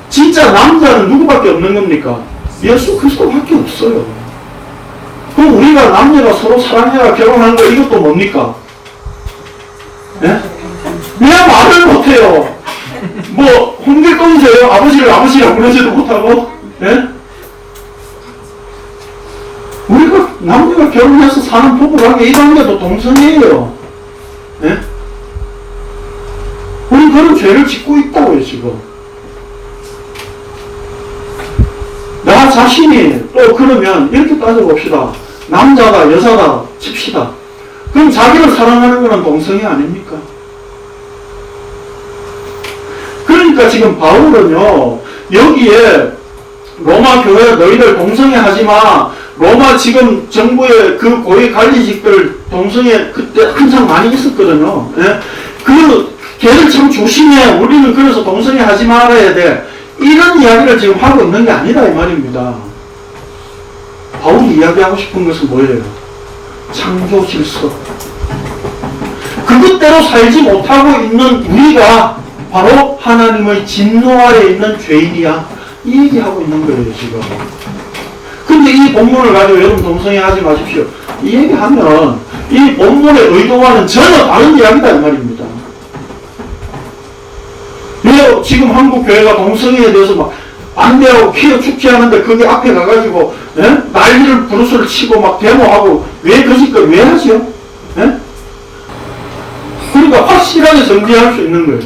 진짜 남자는 누구밖에 없는 겁니까? 예수 그리스도밖에 없어요. 그럼 우리가 남녀가 서로 사랑해야 결혼하는 거 이것도 뭡니까? 예? 왜 말을 못해요? 뭐 홍길동이세요? 아버지를 아버지라고 그러지도 못하고? 예? 우리가 남녀가 결혼해서 사는 부부관계 이 관계도 동성애예요. 예? 우리 그런 죄를 짓고 있다고요, 지금. 나 자신이 또 그러면 이렇게 따져봅시다. 남자다, 여자다 칩시다. 그럼 자기를 사랑하는 거는 동성애 아닙니까? 그러니까 지금 바울은요, 여기에 로마 교회 너희들 동성애 하지 마. 로마 지금 정부의 그 고위 관리직들 동성애 그때 한창 많이 있었거든요. 예? 그 걔를 참 조심해. 우리는 그래서 동성애 하지 말아야 돼. 이런 이야기를 지금 하고 있는 게 아니다 이 말입니다. 바울이 이야기하고 싶은 것은 뭐예요? 창조 질서. 그 그것대로 살지 못하고 있는 우리가 바로 하나님의 진노 아래 있는 죄인이야. 이 얘기하고 있는 거예요, 지금. 근데 이 본문을 가지고 여러분 동성애하지 마십시오. 이 얘기하면 이 본문의 의도와는 전혀 다른 이야기다 이 말입니다. 왜 지금 한국 교회가 동성애에 대해서 막 반대하고 피어 죽지 않은데 거기 앞에 가가지고 난리를 부르스를 치고 막 데모하고 왜 그짓걸 왜 하죠? 예? 그러니까 확실하게 정죄할 수 있는 거예요.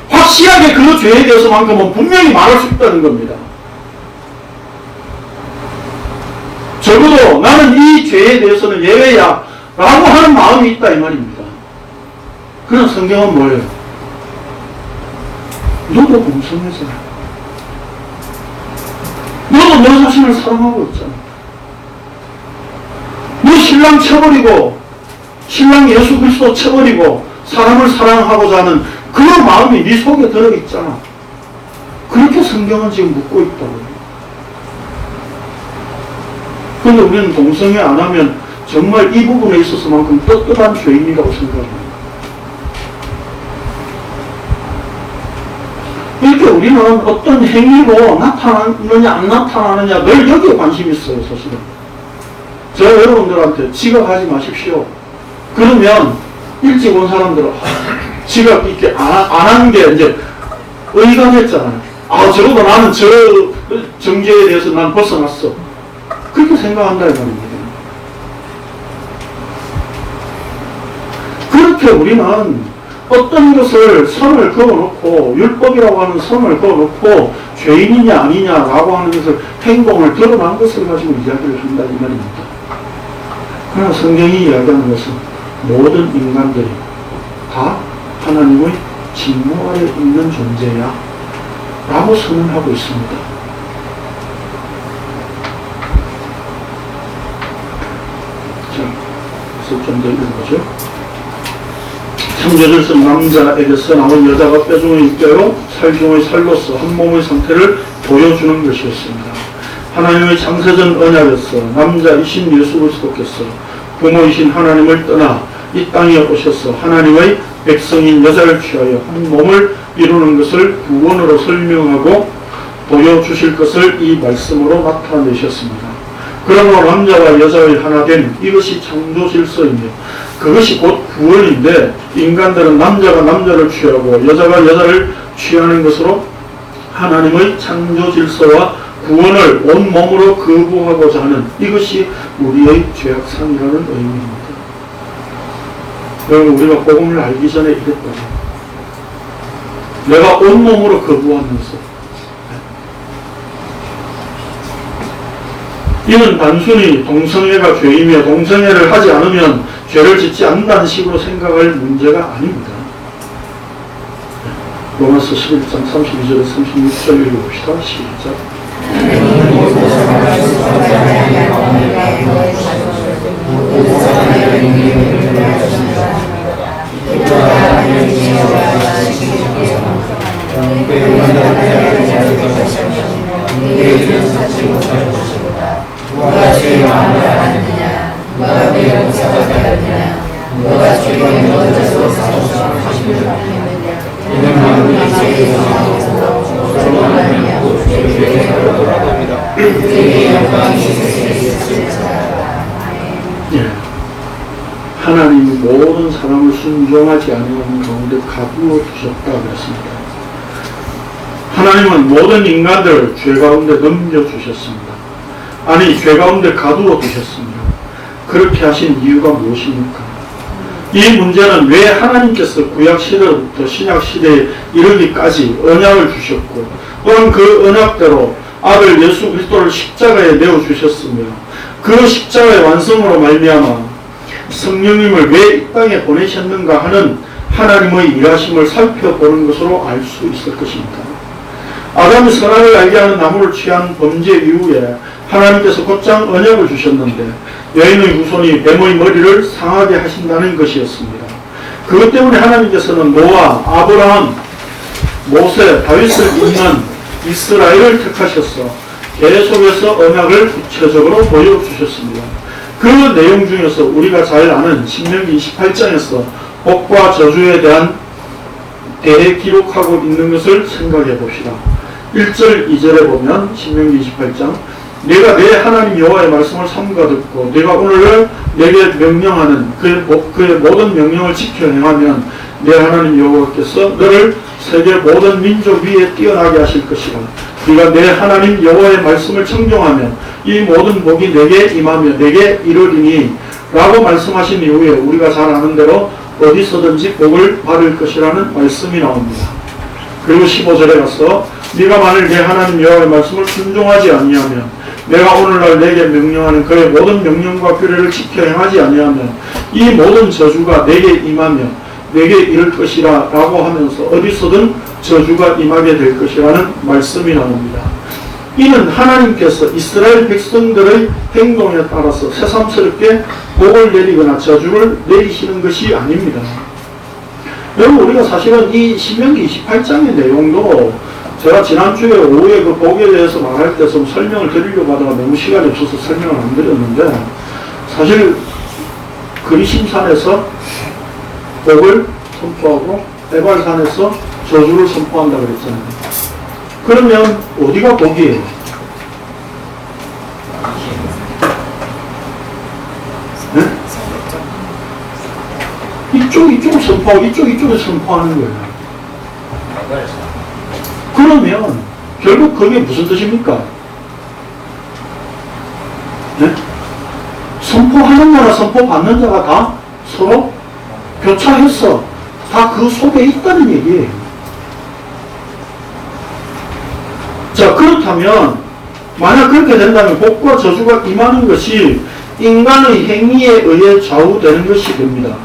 확실하게 그 죄에 대해서만큼은 분명히 말할 수 있다는 겁니다. 적어도 나는 이 죄에 대해서는 예외야 라고 하는 마음이 있다 이 말입니다. 그런 성경은 뭐예요? 너도 동성애잖아. 너도 너 자신을 사랑하고 있잖아. 너 신랑 쳐버리고 신랑 예수 그리스도 쳐버리고 사람을 사랑하고자 하는 그 마음이 네 속에 들어있잖아. 그렇게 성경은 지금 묻고 있다고요. 그런데 우리는 동성애 안 하면 정말 이 부분에 있어서만큼 떳떳한 죄인이라고 생각합니다. 이렇게 우리는 어떤 행위로 나타나느냐 안 나타나느냐 늘 여기에 관심이 있어요, 사실은. 제가 여러분들한테 지각하지 마십시오. 그러면 일찍 온 사람들은 지각 이렇게 안 하는 게 이제 의의가 됐잖아요. 적어도 나는 저 정죄에 대해서 난 벗어났어. 그렇게 생각한다 이 말입니다. 그렇게 우리는 어떤 것을 선을 그어놓고 율법이라고 하는 선을 그어놓고 죄인이냐 아니냐라고 하는 것을 행동을 드러난 것을 가지고 이야기를 한다 이 말입니다. 그러나 성경이 이야기하는 것은 모든 인간들이 다 하나님의 진노 아래 있는 존재야 라고 선언하고 있습니다. 자, 그래서 좀 더 읽어보죠. 창조주는 남자에게서 나온 여자가 뼈중의 뼈로 살중의 살로서 한 몸의 상태를 보여주는 것이었습니다. 하나님의 창세전 언약에서 남자이신 예수 그리스도께서 부모이신 하나님을 떠나 이 땅에 오셔서 하나님의 백성인 여자를 취하여 한 몸을 이루는 것을 구원으로 설명하고 보여주실 것을 이 말씀으로 나타내셨습니다. 그러므로 남자와 여자의 하나 된 이것이 창조 질서이며 그것이 곧 구원인데 인간들은 남자가 남자를 취하고 여자가 여자를 취하는 것으로 하나님의 창조 질서와 구원을 온몸으로 거부하고자 하는 이것이 우리의 죄악상이라는 의미입니다. 여러분 우리가 복음을 알기 전에 이랬거든요. 내가 온몸으로 거부하면서 이는 단순히 동성애가 죄이며 동성애를 하지 않으면 죄를 짓지 않는다는 식으로 생각할 문제가 아닙니다. 로마서 11장 32절에서 36절 읽어봅시다. 시작. 누가 주의 마음을 알았느냐? 누가 그의 용서가 되었느냐? 누가 주의 먼저서 사주시는 받느냐? 이는 마음이 주의 영광에서 조롱하느냐? 주의 돌아갑니다. 주의 영광이 있으시리라. 하나님이 모든 사람을 순종하지 않는 가운데 가두어 두셨다 그랬습니다. 하나님은 모든 인간들을 죄 가운데 넘겨주셨습니다. 아니 죄 가운데 가두어 두셨습니다. 그렇게 하신 이유가 무엇입니까? 이 문제는 왜 하나님께서 구약 시대부터 신약 시대에 이르기까지 언약을 주셨고 또한 그 언약대로 아들 예수 그리스도를 십자가에 내어주셨으며 그 십자가의 완성으로 말미암아 성령님을 왜 이 땅에 보내셨는가 하는 하나님의 일하심을 살펴보는 것으로 알 수 있을 것입니다. 아담이 선악을 알게 하는 나무를 취한 범죄 이후에 하나님께서 곧장 언약을 주셨는데 여인의 후손이 뱀의 머리를 상하게 하신다는 것이었습니다. 그것 때문에 하나님께서는 노아, 아브라함, 모세, 다윗을 잇는 이스라엘을 택하셔서 계속해서 언약을 구체적으로 보여주셨습니다. 그 내용 중에서 우리가 잘 아는 신명기 28장에서 복과 저주에 대한 대해 기록하고 있는 것을 생각해 봅시다. 1절 2절에 보면 신명기 28장 내가 내 하나님 여호와의 말씀을 삼가 듣고 내가 오늘 내게 명령하는 그의 모든 명령을 지켜 행하면 내 하나님 여호와께서 너를 세계 모든 민족 위에 뛰어나게 하실 것이라. 네가 내 하나님 여호와의 말씀을 청종하면 이 모든 복이 내게 임하며 내게 이르리니 라고 말씀하신 이후에 우리가 잘 아는 대로 어디서든지 복을 받을 것이라는 말씀이 나옵니다. 그리고 15절에 가서 네가 만일 내 하나님 여호와의 말씀을 순종하지 아니하면 내가 오늘날 내게 명령하는 그의 모든 명령과 규례를 지켜 행하지 아니하면 이 모든 저주가 내게 임하며 내게 이를 것이라 라고 하면서 어디서든 저주가 임하게 될 것이라는 말씀이 나옵니다. 이는 하나님께서 이스라엘 백성들의 행동에 따라서 새삼스럽게 복을 내리거나 저주를 내리시는 것이 아닙니다. 여러분 우리가 사실은 이 신명기 28장의 내용도 제가 지난주에 오후에 그 복에 대해서 말할 때 좀 설명을 드리려고 하다가 너무 시간이 없어서 설명을 안 드렸는데 사실 그리심산에서 복을 선포하고 에발산에서 저주를 선포한다 그랬잖아요. 그러면 어디가 복이에요? 네? 이쪽을 선포하고 이쪽을 선포하는 거예요. 그러면 결국 그게 무슨 뜻입니까? 네? 선포하는 자나 선포받는 자가 다 서로 교차해서 다 그 속에 있다는 얘기예요. 자, 그렇다면 만약 그렇게 된다면 복과 저주가 임하는 것이 인간의 행위에 의해 좌우되는 것이 됩니다.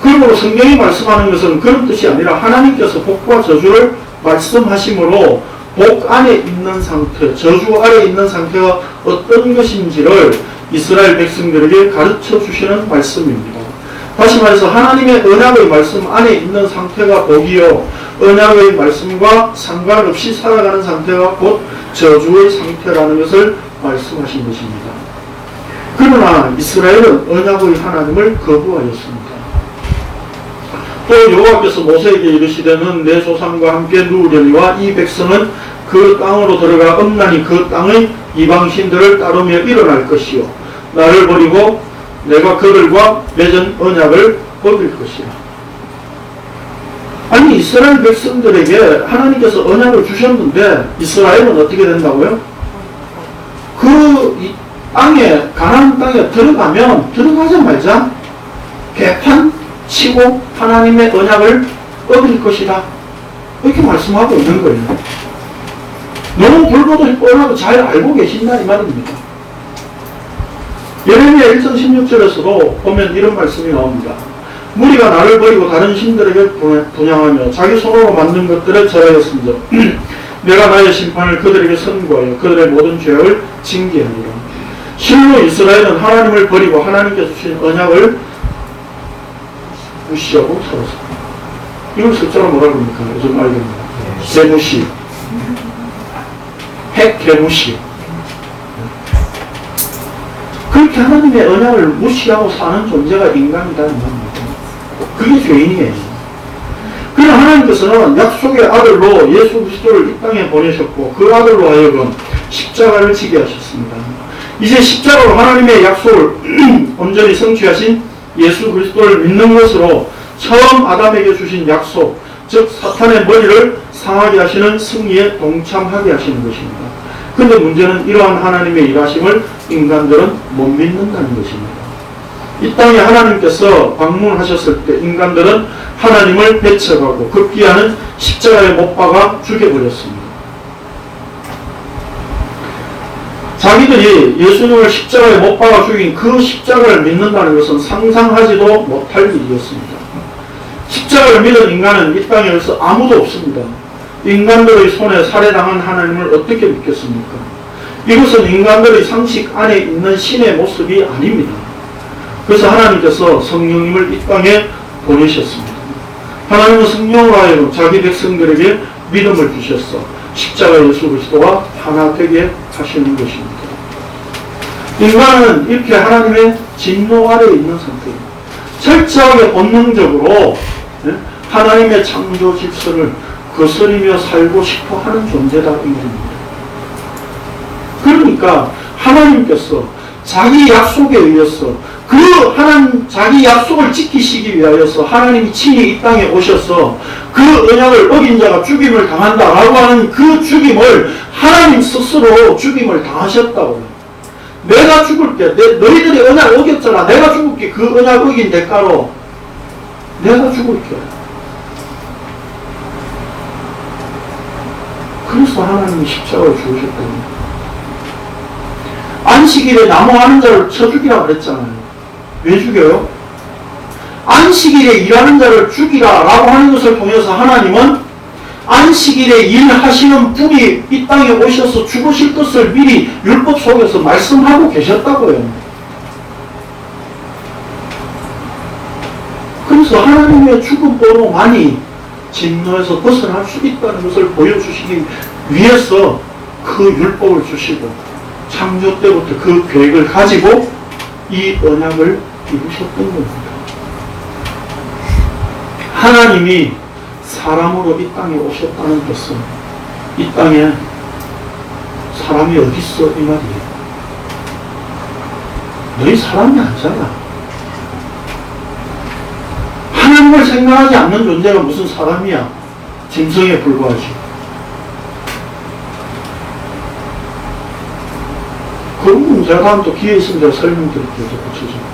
그러므로 성경이 말씀하는 것은 그런 뜻이 아니라 하나님께서 복과 저주를 말씀하심으로 복 안에 있는 상태, 저주 아래 있는 상태가 어떤 것인지를 이스라엘 백성들에게 가르쳐 주시는 말씀입니다. 다시 말해서 하나님의 언약의 말씀 안에 있는 상태가 복이요 언약의 말씀과 상관없이 살아가는 상태가 곧 저주의 상태라는 것을 말씀하신 것입니다. 그러나 이스라엘은 언약의 하나님을 거부하였습니다. 또 여호와께서 모세에게 이르시되는 내 조상과 함께 누우려니와 이 백성은 그 땅으로 들어가 엄란히 그 땅의 이방신들을 따르며 일어날 것이요 나를 버리고 내가 그들과 맺은 언약을 어길 것이라. 아니 이스라엘 백성들에게 하나님께서 언약을 주셨는데 이스라엘은 어떻게 된다고요? 그 땅에 가나안 땅에 들어가면 들어가자마자 개판 치고 하나님의 언약을 어길 것이다. 이렇게 말씀하고 있는 거예요. 너무 불보듯 뻔하고 잘 알고 계신다 이 말입니다. 예레미야 1장 16절에서도 보면 이런 말씀이 나옵니다. 무리가 나를 버리고 다른 신들에게 분향하며 자기 손으로 만든 것들을 절하였습니다. 내가 나의 심판을 그들에게 선고하여 그들의 모든 죄를 징계하리라. 실로 이스라엘은 하나님을 버리고 하나님께서 주신 언약을 무시하고 살았습니다. 이걸 숫자로 뭐라 그럽니까? 요즘 알겠습니다. 개무시. 핵개무시. 그렇게 하나님의 언약을 무시하고 사는 존재가 인간이라는 겁니다. 그게 죄인이에요. 그러나 하나님께서는 약속의 아들로 예수 그리스도를 이 땅에 보내셨고 그 아들로 하여금 십자가를 지게 하셨습니다. 이제 십자가로 하나님의 약속을 온전히 성취하신 예수 그리스도를 믿는 것으로 처음 아담에게 주신 약속, 즉 사탄의 머리를 상하게 하시는 승리에 동참하게 하시는 것입니다. 그런데 문제는 이러한 하나님의 일하심을 인간들은 못 믿는다는 것입니다. 이 땅에 하나님께서 방문하셨을 때 인간들은 하나님을 배척하고 급기야는 십자가에 못 박아 죽여버렸습니다. 자기들이 예수님을 십자가에 못 박아 죽인 그 십자가를 믿는다는 것은 상상하지도 못할 일이었습니다. 십자가를 믿은 인간은 이 땅에서 아무도 없습니다. 인간들의 손에 살해당한 하나님을 어떻게 믿겠습니까? 이것은 인간들의 상식 안에 있는 신의 모습이 아닙니다. 그래서 하나님께서 성령님을 이 땅에 보내셨습니다. 하나님은 성령으로 하여금 자기 백성들에게 믿음을 주셨어 십자가 예수 그리스도와 하나 되게 하시는 것입니다. 인간은 이렇게 하나님의 진노 아래에 있는 상태입니다. 철저하게 본능적으로 하나님의 창조 질서를 거스리며 살고 싶어 하는 존재다 이 말입니다. 그러니까 하나님께서 자기 약속에 의해서 자기 약속을 지키시기 위하여서 하나님이 친히 이 땅에 오셔서 그 언약을 어긴 자가 죽임을 당한다라고 하는 그 죽임을 하나님 스스로 죽임을 당하셨다고요. 내가 죽을게. 너희들이 언약을 어겼잖아. 내가 죽을게. 그 언약 어긴 대가로 내가 죽을게. 그래서 하나님이 십자가를 죽으셨다고요. 안식일에 나무하는 자를 쳐 죽이라 그랬잖아요. 왜 죽여요? 안식일에 일하는 자를 죽이라 라고 하는 것을 통해서 하나님은 안식일에 일하시는 분이 이 땅에 오셔서 죽으실 것을 미리 율법 속에서 말씀하고 계셨다고요. 그래서 하나님의 죽음으로만이 진노에서 벗어날 수 있다는 것을 보여주시기 위해서 그 율법을 주시고 창조 때부터 그 계획을 가지고 이 언약을 이루셨던 겁니다. 하나님이 사람으로 이 땅에 오셨다는 것은 이 땅에 사람이 어디 있어 이 말이에요. 너희 사람이 아니잖아. 하나님을 생각하지 않는 존재가 무슨 사람이야. 짐승에 불과하지. 그 부분 제가 다음 또 기회 있으면 제가 설명드릴게요. 구체적으로.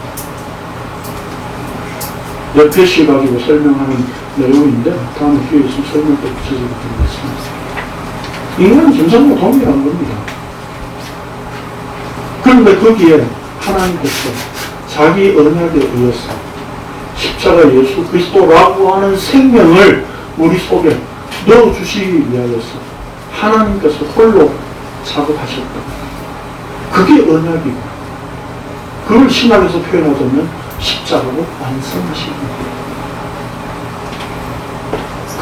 옆에 시 가지고 설명하는 내용인데 다음에 기회 있으면 설명 또 구체적으로 드리겠습니다. 인간은 짐승과 동일한 겁니다. 그런데 거기에 하나님께서 자기 언약에 의해서 십자가 예수 그리스도라고 하는 생명을 우리 속에 넣어주시기 위하여서 하나님께서 홀로 작업하셨다. 그게 언약이고 그걸 신학에서 표현하자면 십자가로 완성하십니다.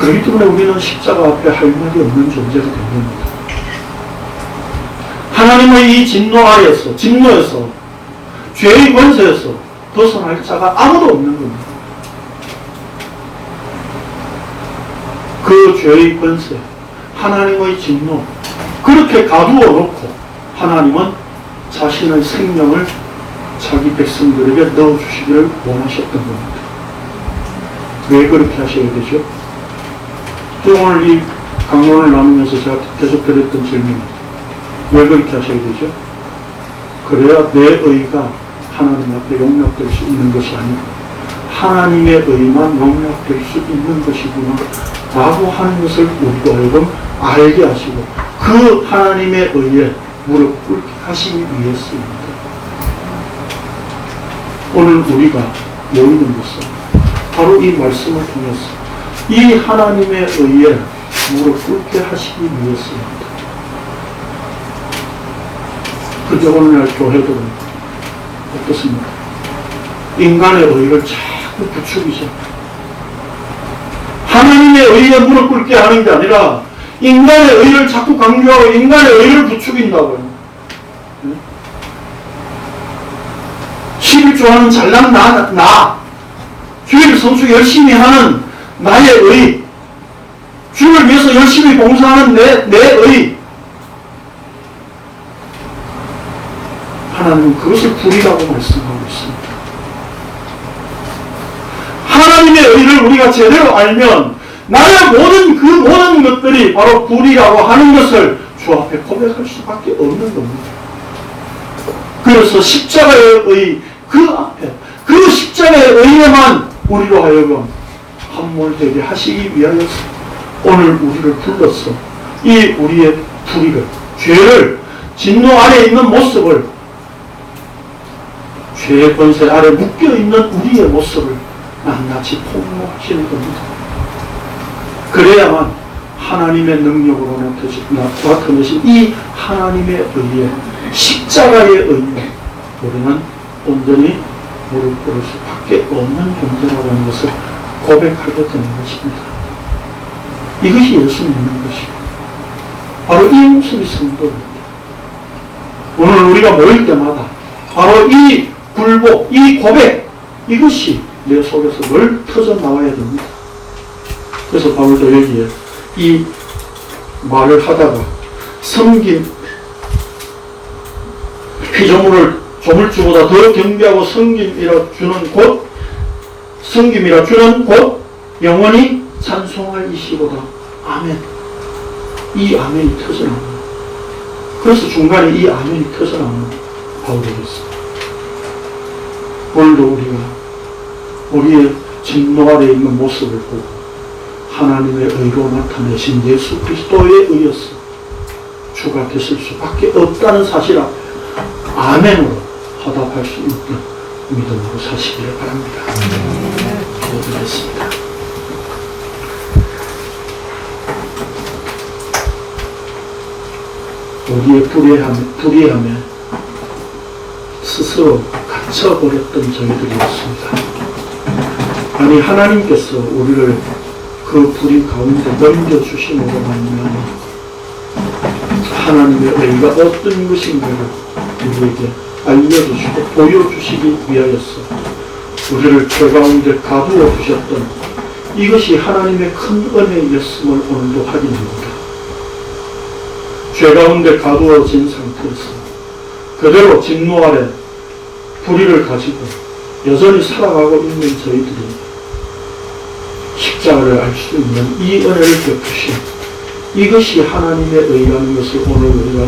그렇기 때문에 우리는 십자가 앞에 할 말이 없는 존재가 된 겁니다. 하나님의 이 진노에서 죄의 권세에서 벗어날 자가 아무도 없는 겁니다. 그 죄의 권세, 하나님의 진노 그렇게 가두어 놓고 하나님은 자신의 생명을 자기 백성들에게 넣어주시기를 원하셨던 겁니다. 왜 그렇게 하셔야 되죠? 오늘 이 강론을 나누면서 제가 계속 드렸던 질문입니다. 왜 그렇게 하셔야 되죠? 그래야 내 의가 하나님 앞에 용납될 수 있는 것이 아니고 하나님의 의만 용납될 수 있는 것이구나 라고 하는 것을 우리가 하여금 알게 하시고 그 하나님의 의에 무릎 꿇게 하시기 위해서입니다. 오늘 우리가 모이는 것은 바로 이 말씀을 통해서 이 하나님의 의에 무릎 꿇게 하시기 위해서입니다. 그저 오늘날 교회들은 어떻습니까? 인간의 의를 자꾸 부추기죠. 하나님의 의에 무릎 꿇게 하는 게 아니라 인간의 의를 자꾸 강조하고 인간의 의를 부추긴다고요. 11조 하는 잘난 나 주일 성수 열심히 하는 나의 의, 주를 위해서 열심히 봉사하는 내 의, 하나님은 그것을 불이라고 말씀하고 있습니다. 하나님의 의를 우리가 제대로 알면 나의 모든 것들이 바로 불이라고 하는 것을 주 앞에 고백할 수밖에 없는 겁니다. 그래서 십자가의 의, 그 앞에 그 십자가의 의에만 우리로 하여금 함몰되게 하시기 위하여서 오늘 우리를 불러서 이 우리의 불의를, 죄를, 진노 아래 있는 모습을, 죄의 권세 아래 묶여있는 우리의 모습을 낱낱이 폭로하시는 겁니다. 그래야만 하나님의 능력으로 나타내신 이 하나님의 의에, 십자가의 의에 우리는 온전히 무릎 꿇을 수밖에 없는 존재라는 것을 고백하게 되는 것입니다. 이것이 예수 믿는 것이고 바로 이 모습이 성도입니다. 오늘 우리가 모일 때마다 바로 이 굴복, 이 고백, 이것이 내 속에서 늘 터져 나와야 됩니다. 그래서 바울도 여기에 이 말을 하다가 섬김, 피조물을 조물주보다 더 경배하고 섬김이라 주는 곧 영원히 찬송할 이시보다 아멘. 이 아멘이 터져나옵니다. 그래서 중간에 이 아멘이 터져나오는 바울이겠습니다. 오늘도 우리가 우리의 진노 아래에 있는 모습을 보고 하나님의 의로 나타내신 예수 그리스도에 의해서 주가 되실 수밖에 없다는 사실 앞에 아멘으로 화답할 수 있는 믿음으로 사시기를 바랍니다. 기도드리겠습니다. 우리의 불의함에 스스로 갇혀버렸던 저희들이었습니다. 아니 하나님께서 우리를 그 불의 가운데 넘겨주심으로 말미암아 하나님의 의가 어떤 것인가를 우리에게 알려주시고 보여주시기 위하여서 우리를 죄 가운데 가두어 주셨던 이것이 하나님의 큰 은혜였음을 오늘도 확인합니다. 죄 가운데 가두어진 상태에서 그대로 진노 아래 불의를 가지고 여전히 살아가고 있는 저희들이 십자가를 알 수 있는 이 은혜를 베푸신 이것이 하나님의 의라는 것을 오늘 우리가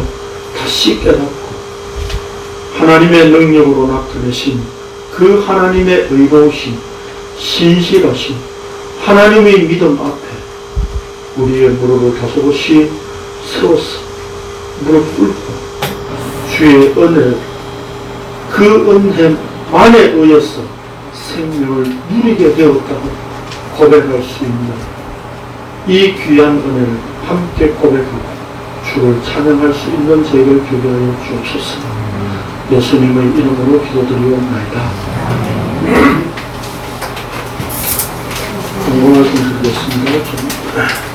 다시 깨닫고 하나님의 능력으로 나타내신 그 하나님의 의로우신 신실하신 하나님의 믿음 앞에 우리의 무릎을 다소곳이 세워서 무릎 꿇고 주의 은혜 그 은혜만에 의해서 생명을 누리게 되었다고 고백할 수 있는 이 귀한 은혜를 함께 고백하고 주를 찬양할 수 있는 저희를 되게 하여 주옵소서. 예수님의 이름으로 기도드리옵나이다. 공공할 수 있겠습니다.